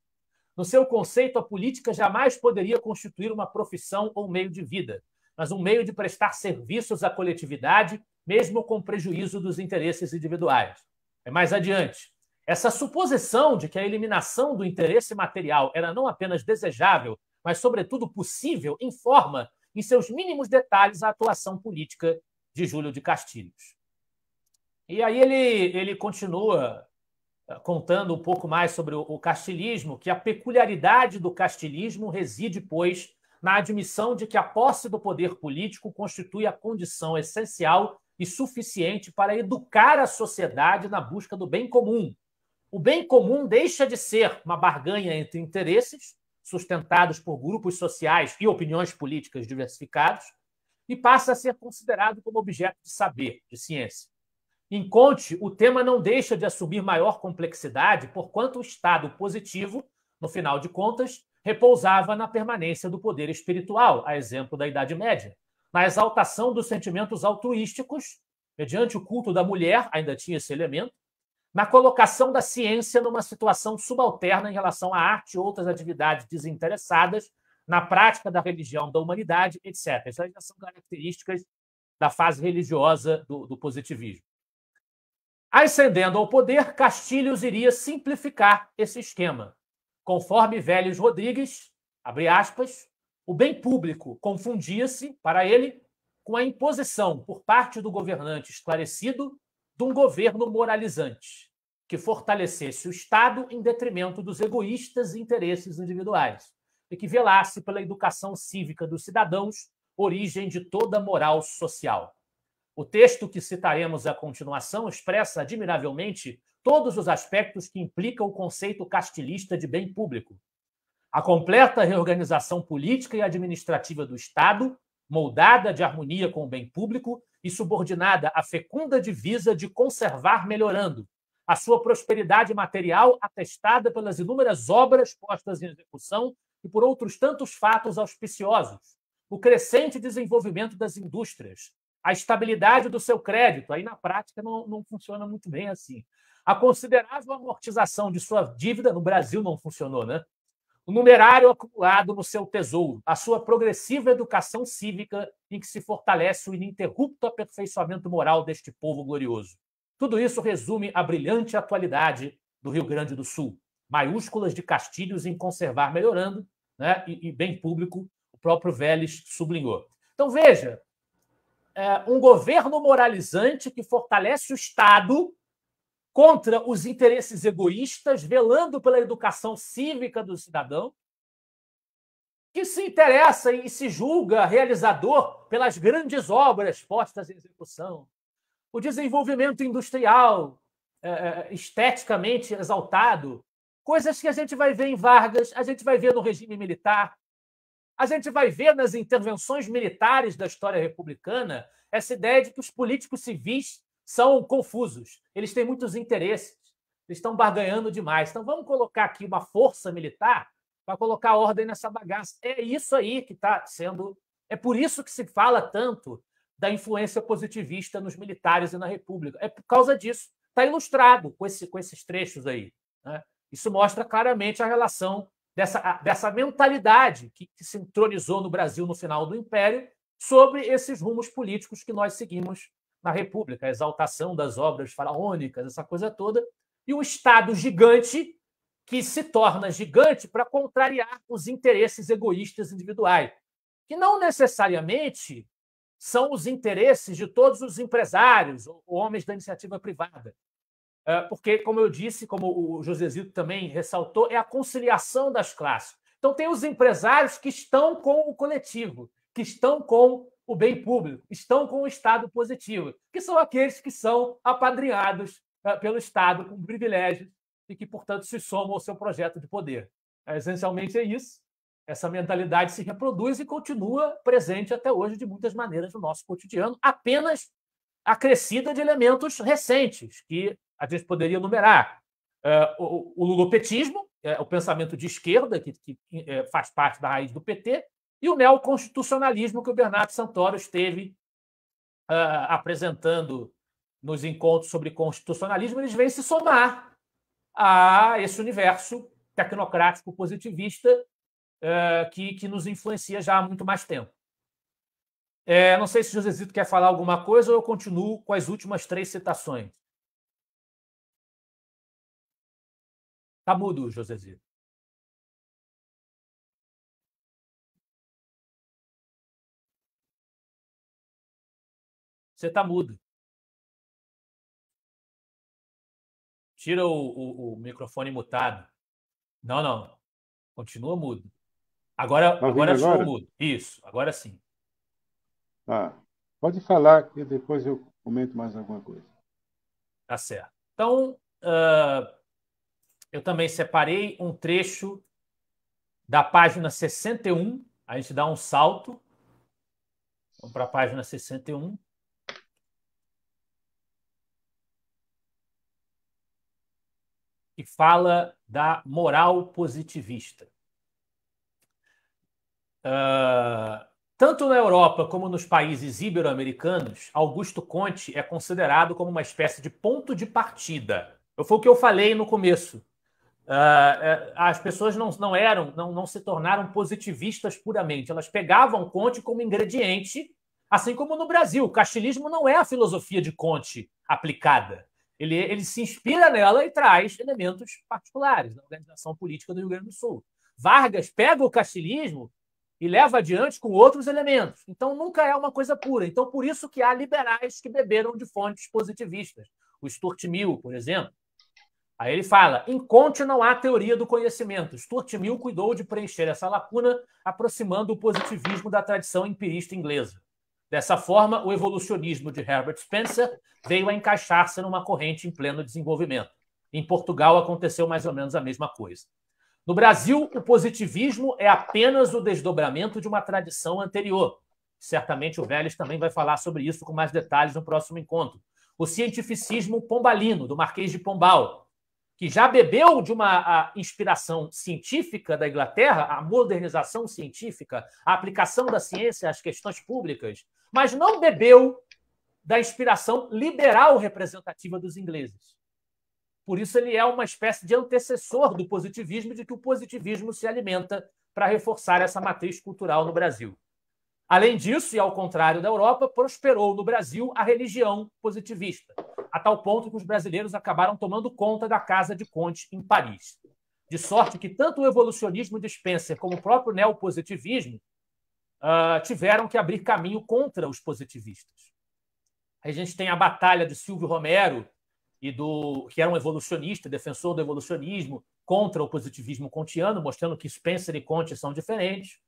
No seu conceito, a política jamais poderia constituir uma profissão ou meio de vida, mas um meio de prestar serviços à coletividade, mesmo com prejuízo dos interesses individuais. É mais adiante. Essa suposição de que a eliminação do interesse material era não apenas desejável, mas, sobretudo, possível, informa, em seus mínimos detalhes, a atuação política de Júlio de Castilhos. E aí ele continua contando um pouco mais sobre o castilismo, que a peculiaridade do castilismo reside, pois, na admissão de que a posse do poder político constitui a condição essencial e suficiente para educar a sociedade na busca do bem comum. O bem comum deixa de ser uma barganha entre interesses, sustentados por grupos sociais e opiniões políticas diversificados, e passa a ser considerado como objeto de saber, de ciência. Em Comte, o tema não deixa de assumir maior complexidade, porquanto o estado positivo, no final de contas, repousava na permanência do poder espiritual, a exemplo da Idade Média, na exaltação dos sentimentos altruísticos, mediante o culto da mulher, ainda tinha esse elemento, na colocação da ciência numa situação subalterna em relação à arte e outras atividades desinteressadas, na prática da religião da humanidade, etc. Essas já são características da fase religiosa do positivismo. Ascendendo ao poder, Castilhos iria simplificar esse esquema. Conforme Vélez Rodrigues, abre aspas, o bem público confundia-se, para ele, com a imposição por parte do governante esclarecido de um governo moralizante, que fortalecesse o Estado em detrimento dos egoístas interesses individuais e que velasse pela educação cívica dos cidadãos, origem de toda a moral social. O texto que citaremos à continuação expressa admiravelmente todos os aspectos que implicam o conceito castilista de bem público. A completa reorganização política e administrativa do Estado, moldada de harmonia com o bem público e subordinada à fecunda divisa de conservar melhorando, a sua prosperidade material atestada pelas inúmeras obras postas em execução e por outros tantos fatos auspiciosos, o crescente desenvolvimento das indústrias, a estabilidade do seu crédito, aí na prática não funciona muito bem assim, a considerável amortização de sua dívida, no Brasil não funcionou, né? O numerário acumulado no seu tesouro, a sua progressiva educação cívica em que se fortalece o ininterrupto aperfeiçoamento moral deste povo glorioso. Tudo isso resume a brilhante atualidade do Rio Grande do Sul. Maiúsculas de Castilhos em conservar melhorando, né? E bem público, o próprio Vélez sublinhou. Então, veja, um governo moralizante que fortalece o Estado contra os interesses egoístas, velando pela educação cívica do cidadão, que se interessa e se julga realizador pelas grandes obras postas em execução, o desenvolvimento industrial, esteticamente exaltado, coisas que a gente vai ver em Vargas, a gente vai ver no regime militar, a gente vai ver nas intervenções militares da história republicana essa ideia de que os políticos civis são confusos, eles têm muitos interesses, eles estão barganhando demais. Então, vamos colocar aqui uma força militar para colocar ordem nessa bagaça. É isso aí que está sendo... É por isso que se fala tanto da influência positivista nos militares e na República. É por causa disso. Está ilustrado com esses trechos aí, né? Isso mostra claramente a relação dessa mentalidade que se entronizou no Brasil no final do Império sobre esses rumos políticos que nós seguimos na República, a exaltação das obras faraônicas, essa coisa toda, e o Estado gigante que se torna gigante para contrariar os interesses egoístas individuais, que não necessariamente são os interesses de todos os empresários ou homens da iniciativa privada. Porque, como eu disse, como o José Zito também ressaltou, é a conciliação das classes. Então, tem os empresários que estão com o coletivo, que estão com o bem público, estão com o Estado positivo, que são aqueles que são apadrinhados pelo Estado com privilégios e que, portanto, se somam ao seu projeto de poder. Essencialmente é isso. Essa mentalidade se reproduz e continua presente até hoje de muitas maneiras no nosso cotidiano, apenas acrescida de elementos recentes, que a gente poderia enumerar. O lulopetismo, o pensamento de esquerda, que faz parte da raiz do PT, e o neoconstitucionalismo que o Bernardo Santoro esteve apresentando nos encontros sobre constitucionalismo. Eles vêm se somar a esse universo tecnocrático positivista que nos influencia já há muito mais tempo. Não sei se o José Zito quer falar alguma coisa ou eu continuo com as últimas 3 citações. Está mudo, José Zito. Você está mudo. Tira o microfone mutado. Não. Continua mudo. Agora ficou mudo. Isso, agora sim. Pode falar que depois eu comento mais alguma coisa. Tá certo. Então, eu também separei um trecho da página 61. A gente dá um salto. Vamos para a página 61. Que fala da moral positivista. Tanto na Europa como nos países ibero-americanos, Augusto Conte é considerado como uma espécie de ponto de partida. Foi o que eu falei no começo. As pessoas não se tornaram positivistas puramente. Elas pegavam Conte como ingrediente, assim como no Brasil. O castilismo não é a filosofia de Conte aplicada. Ele se inspira nela e traz elementos particulares da organização política do Rio Grande do Sul. Vargas pega o castilismo e leva adiante com outros elementos. Então, nunca é uma coisa pura. Então, por isso que há liberais que beberam de fontes positivistas. O Stuart Mill, por exemplo. Aí ele fala, em Conte não há teoria do conhecimento. Stuart Mill cuidou de preencher essa lacuna, aproximando o positivismo da tradição empirista inglesa. Dessa forma, o evolucionismo de Herbert Spencer veio a encaixar-se numa corrente em pleno desenvolvimento. Em Portugal aconteceu mais ou menos a mesma coisa. No Brasil, o positivismo é apenas o desdobramento de uma tradição anterior. Certamente o Vélez também vai falar sobre isso com mais detalhes no próximo encontro. O cientificismo pombalino, do Marquês de Pombal, que já bebeu de uma inspiração científica da Inglaterra, a modernização científica, a aplicação da ciência às questões públicas, mas não bebeu da inspiração liberal representativa dos ingleses. Por isso, ele é uma espécie de antecessor do positivismo, de que o positivismo se alimenta para reforçar essa matriz cultural no Brasil. Além disso, e ao contrário da Europa, prosperou no Brasil a religião positivista, a tal ponto que os brasileiros acabaram tomando conta da casa de Conte em Paris. De sorte que tanto o evolucionismo de Spencer como o próprio neopositivismo tiveram que abrir caminho contra os positivistas. A gente tem a batalha de Silvio Romero, que era um evolucionista, defensor do evolucionismo, contra o positivismo kantiano, mostrando que Spencer e Comte são diferentes.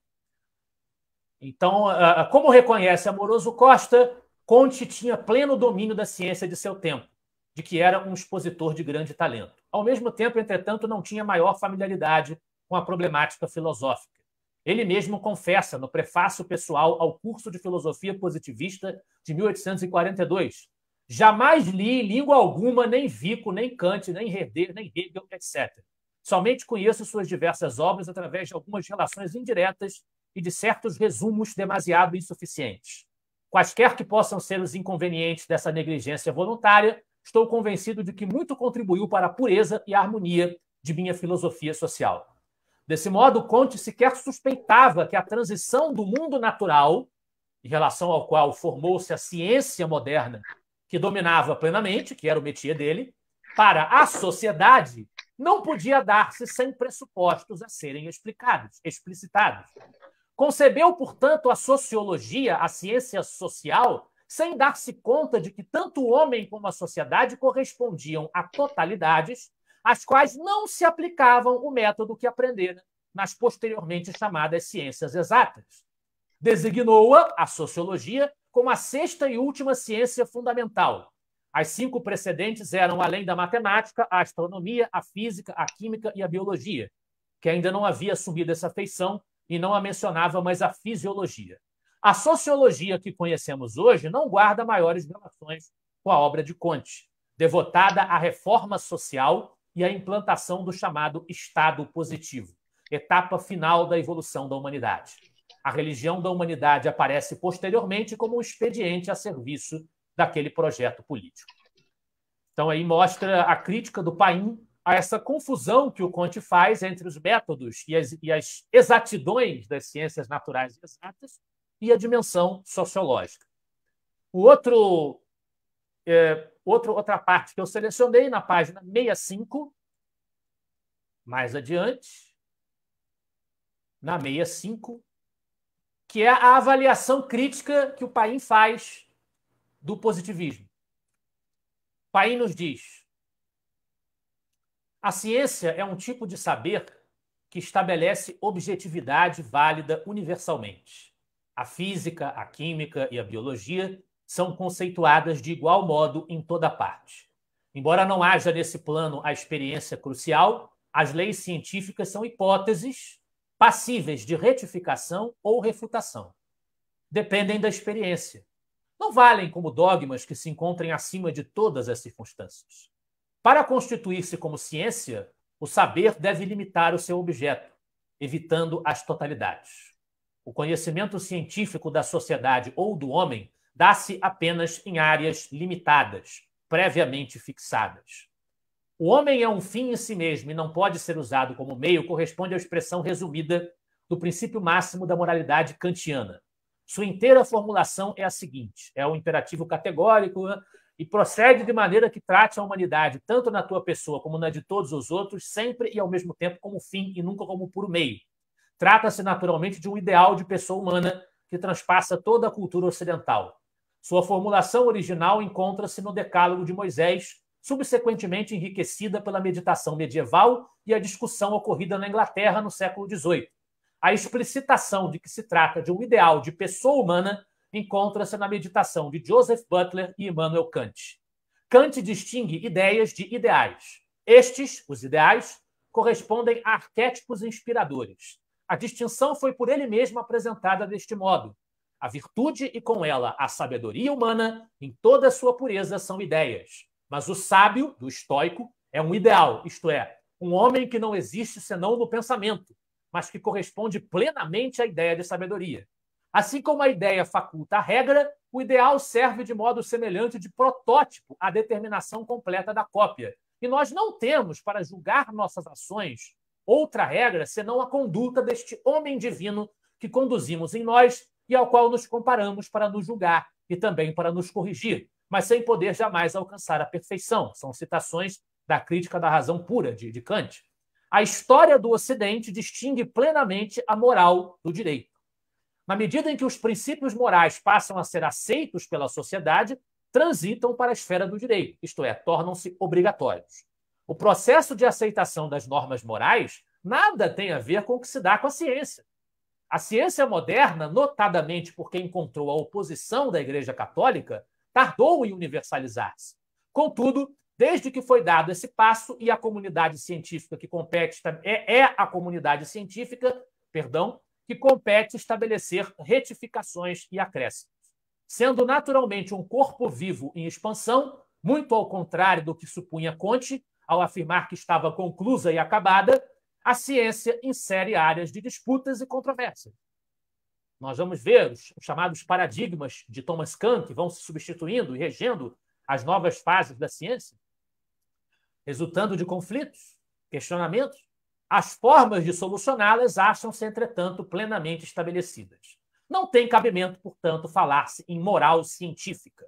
Então, como reconhece Amoroso Costa, Comte tinha pleno domínio da ciência de seu tempo, de que era um expositor de grande talento. Ao mesmo tempo, entretanto, não tinha maior familiaridade com a problemática filosófica. Ele mesmo confessa no prefácio pessoal ao curso de filosofia positivista de 1842: jamais li língua alguma, nem Vico, nem Kant, nem Herder, nem Hegel, etc. Somente conheço suas diversas obras através de algumas relações indiretas e de certos resumos demasiado insuficientes. Quaisquer que possam ser os inconvenientes dessa negligência voluntária, estou convencido de que muito contribuiu para a pureza e a harmonia de minha filosofia social. Desse modo, Comte sequer suspeitava que a transição do mundo natural, em relação ao qual formou-se a ciência moderna, que dominava plenamente, que era o métier dele, para a sociedade, não podia dar-se sem pressupostos a serem explicitados. Concebeu, portanto, a sociologia, a ciência social, sem dar-se conta de que tanto o homem como a sociedade correspondiam a totalidades às quais não se aplicavam o método que aprendera nas posteriormente chamadas ciências exatas. Designou-a, a sociologia, como a sexta e última ciência fundamental. As 5 precedentes eram, além da matemática, a astronomia, a física, a química e a biologia, que ainda não havia assumido essa feição e não a mencionava, mas a fisiologia. A sociologia que conhecemos hoje não guarda maiores relações com a obra de Comte, devotada à reforma social e à implantação do chamado Estado positivo, etapa final da evolução da humanidade. A religião da humanidade aparece posteriormente como um expediente a serviço daquele projeto político. Então, aí mostra a crítica do Paim a essa confusão que o Comte faz entre os métodos e as exatidões das ciências naturais exatas e a dimensão sociológica. Outra parte que eu selecionei na página 65, mais adiante, na 65, que é a avaliação crítica que o Paim faz do positivismo. Paim nos diz: a ciência é um tipo de saber que estabelece objetividade válida universalmente. A física, a química e a biologia são conceituadas de igual modo em toda parte. Embora não haja nesse plano a experiência crucial, as leis científicas são hipóteses passíveis de retificação ou refutação. Dependem da experiência. Não valem como dogmas que se encontrem acima de todas as circunstâncias. Para constituir-se como ciência, o saber deve limitar o seu objeto, evitando as totalidades. O conhecimento científico da sociedade ou do homem dá-se apenas em áreas limitadas, previamente fixadas. O homem é um fim em si mesmo e não pode ser usado como meio, corresponde à expressão resumida do princípio máximo da moralidade kantiana. Sua inteira formulação é a seguinte: é um imperativo categórico e procede de maneira que trate a humanidade, tanto na tua pessoa como na de todos os outros, sempre e ao mesmo tempo como fim e nunca como puro meio. Trata-se naturalmente de um ideal de pessoa humana que transpassa toda a cultura ocidental. Sua formulação original encontra-se no Decálogo de Moisés, subsequentemente enriquecida pela meditação medieval e a discussão ocorrida na Inglaterra no século XVIII. A explicitação de que se trata de um ideal de pessoa humana encontra-se na meditação de Joseph Butler e Immanuel Kant. Kant distingue ideias de ideais. Estes, os ideais, correspondem a arquétipos inspiradores. A distinção foi por ele mesmo apresentada deste modo: a virtude e, com ela, a sabedoria humana, em toda a sua pureza, são ideias. Mas o sábio, do estoico, é um ideal, isto é, um homem que não existe senão no pensamento, mas que corresponde plenamente à ideia de sabedoria. Assim como a ideia faculta a regra, o ideal serve de modo semelhante de protótipo à determinação completa da cópia. E nós não temos, para julgar nossas ações, outra regra senão a conduta deste homem divino que conduzimos em nós e ao qual nos comparamos para nos julgar e também para nos corrigir, mas sem poder jamais alcançar a perfeição. São citações da Crítica da Razão Pura, de Kant. A história do Ocidente distingue plenamente a moral do direito. Na medida em que os princípios morais passam a ser aceitos pela sociedade, transitam para a esfera do direito, isto é, tornam-se obrigatórios. O processo de aceitação das normas morais nada tem a ver com o que se dá com a ciência. A ciência moderna, notadamente porque encontrou a oposição da Igreja Católica, tardou em universalizar-se. Contudo, desde que foi dado esse passo e a comunidade científica que compete a comunidade científica, que compete estabelecer retificações e acréscimos. Sendo naturalmente um corpo vivo em expansão, muito ao contrário do que supunha Comte, ao afirmar que estava conclusa e acabada, a ciência insere áreas de disputas e controvérsias. Nós vamos ver os chamados paradigmas de Thomas Kuhn, que vão se substituindo e regendo as novas fases da ciência, resultando de conflitos, questionamentos. As formas de solucioná-las acham-se, entretanto, plenamente estabelecidas. Não tem cabimento, portanto, falar-se em moral científica.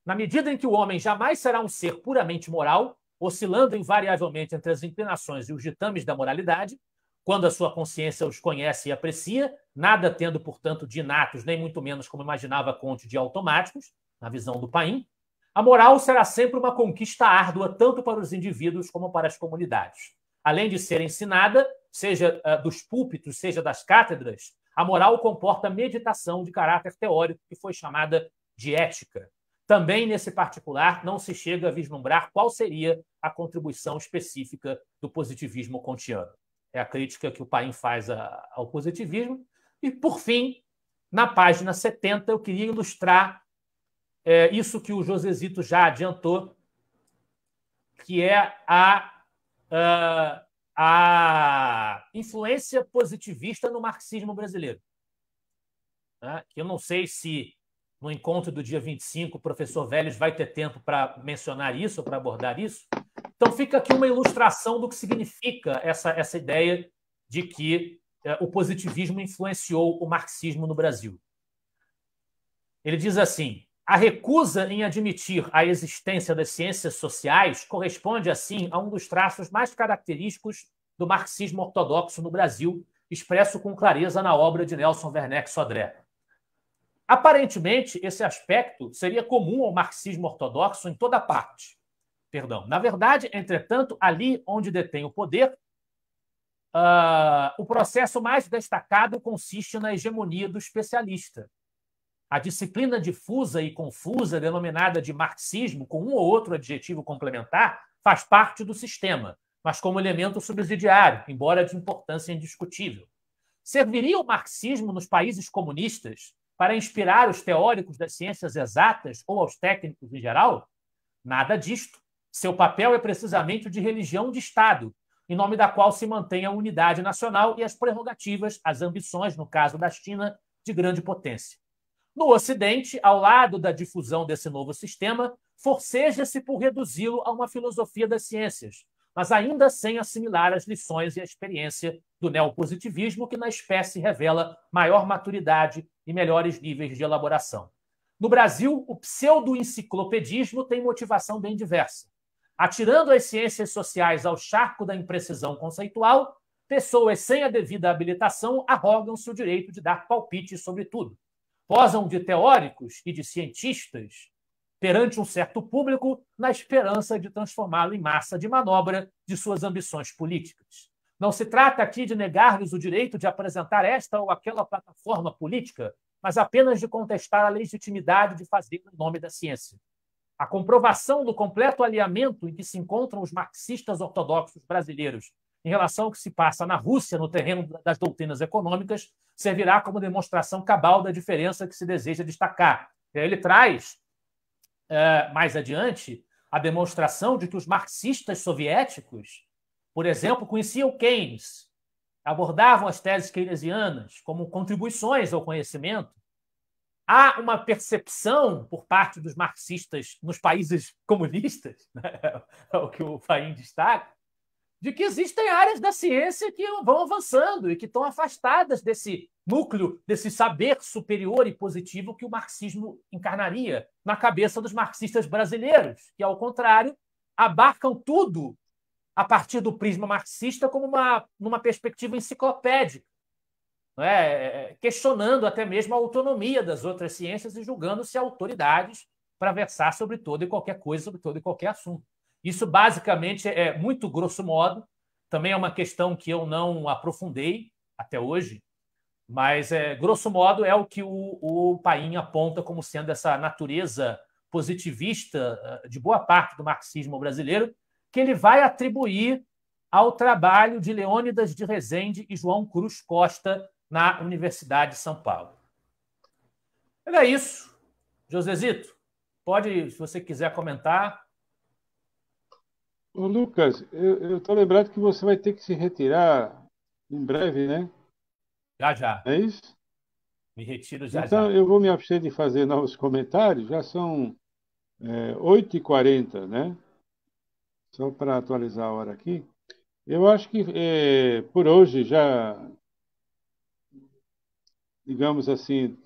Na medida em que o homem jamais será um ser puramente moral, oscilando invariavelmente entre as inclinações e os ditames da moralidade, quando a sua consciência os conhece e aprecia, nada tendo, portanto, de inatos, nem muito menos, como imaginava Comte, de automáticos, na visão do Paim, a moral será sempre uma conquista árdua, tanto para os indivíduos como para as comunidades. Além de ser ensinada, seja dos púlpitos, seja das cátedras, a moral comporta meditação de caráter teórico, que foi chamada de ética. Também, nesse particular, não se chega a vislumbrar qual seria a contribuição específica do positivismo kantiano. É a crítica que o Paim faz ao positivismo. E, por fim, na página 70, eu queria ilustrar isso que o Josezito já adiantou, que é a influência positivista no marxismo brasileiro. Que eu não sei se no encontro do dia 25 o professor Vélez vai ter tempo para mencionar isso, para abordar isso. Então fica aqui uma ilustração do que significa essa ideia de que o positivismo influenciou o marxismo no Brasil. Ele diz assim: a recusa em admitir a existência das ciências sociais corresponde, assim, a um dos traços mais característicos do marxismo ortodoxo no Brasil, expresso com clareza na obra de Nelson Werneck Sodré. Aparentemente, esse aspecto seria comum ao marxismo ortodoxo em toda parte. Na verdade, entretanto, ali onde detém o poder, o processo mais destacado consiste na hegemonia do especialista. A disciplina difusa e confusa, denominada de marxismo, com um ou outro adjetivo complementar, faz parte do sistema, mas como elemento subsidiário, embora de importância indiscutível. Serviria o marxismo nos países comunistas para inspirar os teóricos das ciências exatas ou aos técnicos em geral? Nada disto. Seu papel é precisamente o de religião de Estado, em nome da qual se mantém a unidade nacional e as prerrogativas, as ambições, no caso da China, de grande potência. No Ocidente, ao lado da difusão desse novo sistema, forceja-se por reduzi-lo a uma filosofia das ciências, mas ainda sem assimilar as lições e a experiência do neopositivismo, que na espécie revela maior maturidade e melhores níveis de elaboração. No Brasil, o pseudo-enciclopedismo tem motivação bem diversa. Atirando as ciências sociais ao charco da imprecisão conceitual, pessoas sem a devida habilitação arrogam-se o direito de dar palpite sobre tudo. Posam de teóricos e de cientistas perante um certo público na esperança de transformá-lo em massa de manobra de suas ambições políticas. Não se trata aqui de negar-lhes o direito de apresentar esta ou aquela plataforma política, mas apenas de contestar a legitimidade de fazer em nome da ciência. A comprovação do completo alinhamento em que se encontram os marxistas ortodoxos brasileiros em relação ao que se passa na Rússia no terreno das doutrinas econômicas servirá como demonstração cabal da diferença que se deseja destacar. Ele traz, mais adiante, a demonstração de que os marxistas soviéticos, por exemplo, conheciam Keynes, abordavam as teses keynesianas como contribuições ao conhecimento. Há uma percepção por parte dos marxistas nos países comunistas, né, é o que o Paim destaca, de que existem áreas da ciência que vão avançando e que estão afastadas desse núcleo, desse saber superior e positivo que o marxismo encarnaria na cabeça dos marxistas brasileiros, que, ao contrário, abarcam tudo a partir do prisma marxista como numa perspectiva enciclopédica. não é? Questionando até mesmo a autonomia das outras ciências e julgando-se autoridades para versar sobre toda e qualquer coisa, sobre todo e qualquer assunto. Isso, basicamente, é muito grosso modo, também é uma questão que eu não aprofundei até hoje, mas, grosso modo, é o que o Paim aponta como sendo essa natureza positivista de boa parte do marxismo brasileiro, que ele vai atribuir ao trabalho de Leônidas de Rezende e João Cruz Costa na Universidade de São Paulo. Era isso. Josezito, pode, se você quiser comentar. Ô, Lucas, eu estou lembrado que você vai ter que se retirar em breve, né? Já, já. É isso? Me retiro já, Então, já. eu vou me abster de fazer novos comentários, já são 8h40, né? Só para atualizar a hora aqui. Eu acho que por hoje já, digamos assim,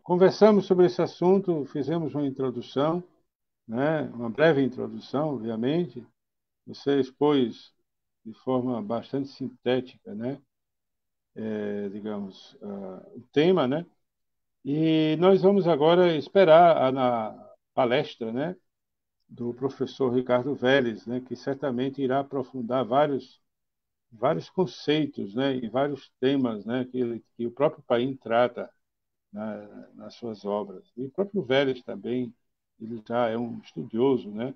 conversamos sobre esse assunto, fizemos uma introdução, né? Uma breve introdução, obviamente. Você expôs de forma bastante sintética, né? Digamos, o tema, né? E nós vamos agora esperar na palestra, né? Do professor Ricardo Vélez, né? Que certamente irá aprofundar vários conceitos, né? E vários temas, né? Que o próprio Paim trata nas suas obras. E o próprio Vélez também, ele já é um estudioso, né?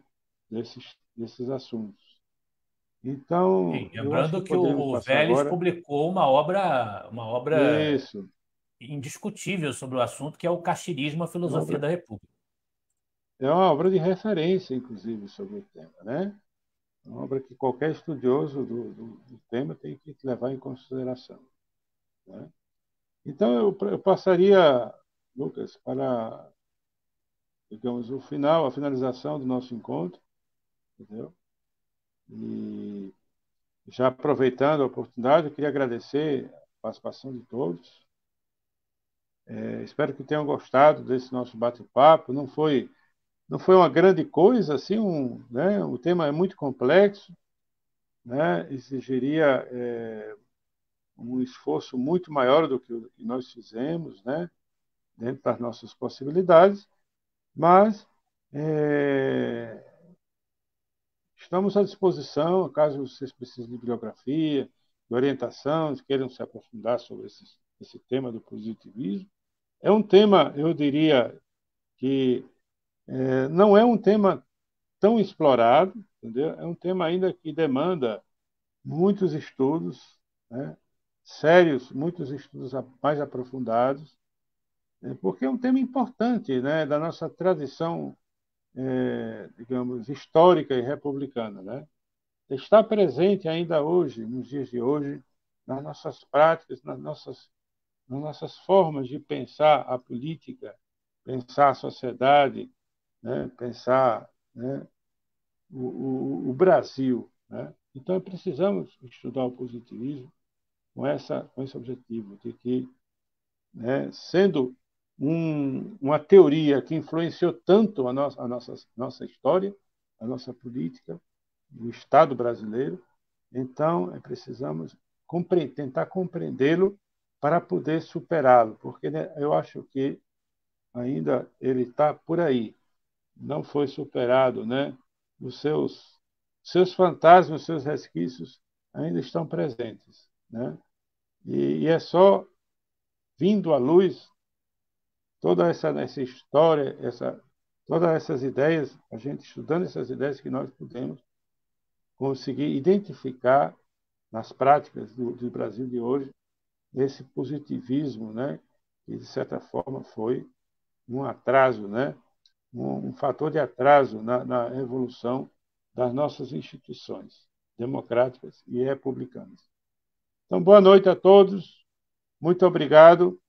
Desses assuntos. Então, Sim, eu acho que lembrando que podemos o passar Vélez agora. publicou uma obra Isso, indiscutível sobre o assunto, que é o Caxirismo, a uma Filosofia obra, da República. é uma obra de referência, inclusive, sobre o tema, né? É uma obra que qualquer estudioso do tema tem que levar em consideração, né? Então, eu passaria, Lucas, para, digamos, a finalização do nosso encontro, entendeu? E já aproveitando a oportunidade, eu queria agradecer a participação de todos. Espero que tenham gostado desse nosso bate-papo. Não foi uma grande coisa, assim, né? O tema é muito complexo, né? Exigiria um esforço muito maior do que o que nós fizemos, né? Dentro das nossas possibilidades, mas é, estamos à disposição, caso vocês precisem de bibliografia, de orientação, queiram se aprofundar sobre esse tema do positivismo. É um tema, eu diria, que não é um tema tão explorado, entendeu? É um tema ainda que demanda muitos estudos, né? Sérios, muitos estudos mais aprofundados, porque é um tema importante, né? Da nossa tradição, digamos, histórica e republicana, né? Está presente ainda hoje, nos dias de hoje, nas nossas práticas, nas nossas formas de pensar a política, pensar a sociedade, né? Pensar, né? o Brasil, né? Então, precisamos estudar o positivismo com esse objetivo de que, né, sendo uma teoria que influenciou tanto a nossa história, a nossa política, o Estado brasileiro, então precisamos tentar compreendê-lo para poder superá-lo, porque, né, eu acho que ainda ele está por aí, não foi superado, né? Os seus fantasmas, os seus resquícios ainda estão presentes, né? E é só vindo à luz toda essa história, todas essas ideias, a gente estudando essas ideias que nós podemos conseguir identificar nas práticas do Brasil de hoje esse positivismo, né? Que de certa forma foi um atraso, né? Um fator de atraso na evolução das nossas instituições democráticas e republicanas. Então, boa noite a todos, muito obrigado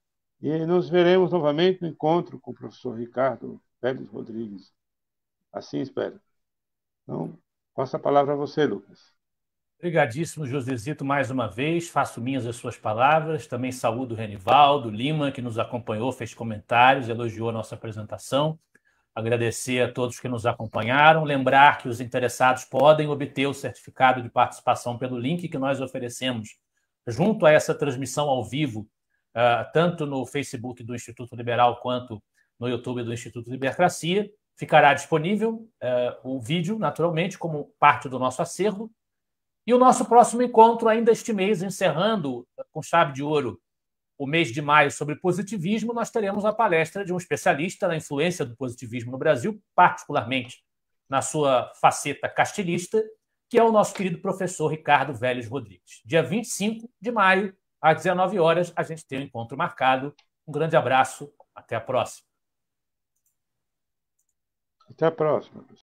e nos veremos novamente no encontro com o professor Ricardo Pérez Rodrigues. Assim espero. Então, passo a palavra a você, Lucas. Obrigadíssimo, Josezito, mais uma vez. Faço minhas as suas palavras. Também saúdo o Renivaldo Lima, que nos acompanhou, fez comentários, elogiou a nossa apresentação. Agradecer a todos que nos acompanharam. Lembrar que os interessados podem obter o certificado de participação pelo link que nós oferecemos junto a essa transmissão ao vivo, tanto no Facebook do Instituto Liberal quanto no YouTube do Instituto Libercracia. Ficará disponível o vídeo, naturalmente, como parte do nosso acervo. E o nosso próximo encontro, ainda este mês, encerrando com chave de ouro o mês de maio sobre positivismo, nós teremos a palestra de um especialista na influência do positivismo no Brasil, particularmente na sua faceta castilhista, que é o nosso querido professor Ricardo Vélez Rodrigues. Dia 25 de maio, às 19 horas, a gente tem um encontro marcado. Um grande abraço, até a próxima. Até a próxima.